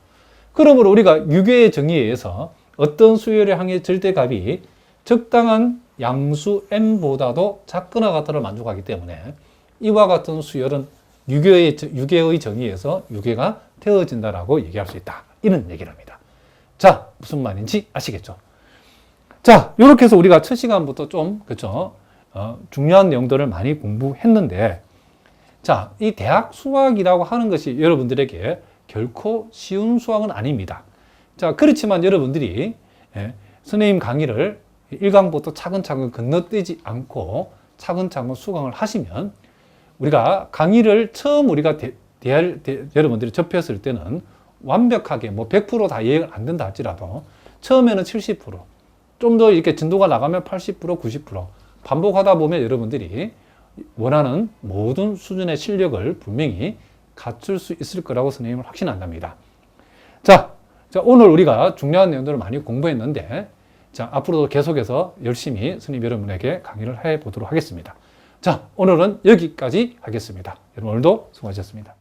그러므로 우리가 유괴의 정의에 의해서 어떤 수열의 항의 절대값이 적당한 양수 m보다도 작거나 같다를 만족하기 때문에 이와 같은 수열은 유괴의 정의에서 유괴가 되어진다라고 얘기할 수 있다. 이런 얘기를 합니다. 자, 무슨 말인지 아시겠죠? 자, 이렇게 해서 우리가 첫 시간부터 좀, 그쵸? 중요한 내용들을 많이 공부했는데, 자, 이 대학 수학이라고 하는 것이 여러분들에게 결코 쉬운 수학은 아닙니다. 자, 그렇지만 여러분들이 선생님 강의를 1강부터 차근차근 건너뛰지 않고 차근차근 수강을 하시면 우리가 강의를 처음 우리가 여러분들이 접했을 때는 완벽하게 뭐 100% 다 이해가 안 된다 할지라도 처음에는 70%, 좀 더 이렇게 진도가 나가면 80%, 90% 반복하다 보면 여러분들이 원하는 모든 수준의 실력을 분명히 갖출 수 있을 거라고 선생님은 확신한답니다. 자, 오늘 우리가 중요한 내용들을 많이 공부했는데, 자, 앞으로도 계속해서 열심히 선생님 여러분에게 강의를 해 보도록 하겠습니다. 자, 오늘은 여기까지 하겠습니다. 여러분 오늘도 수고하셨습니다.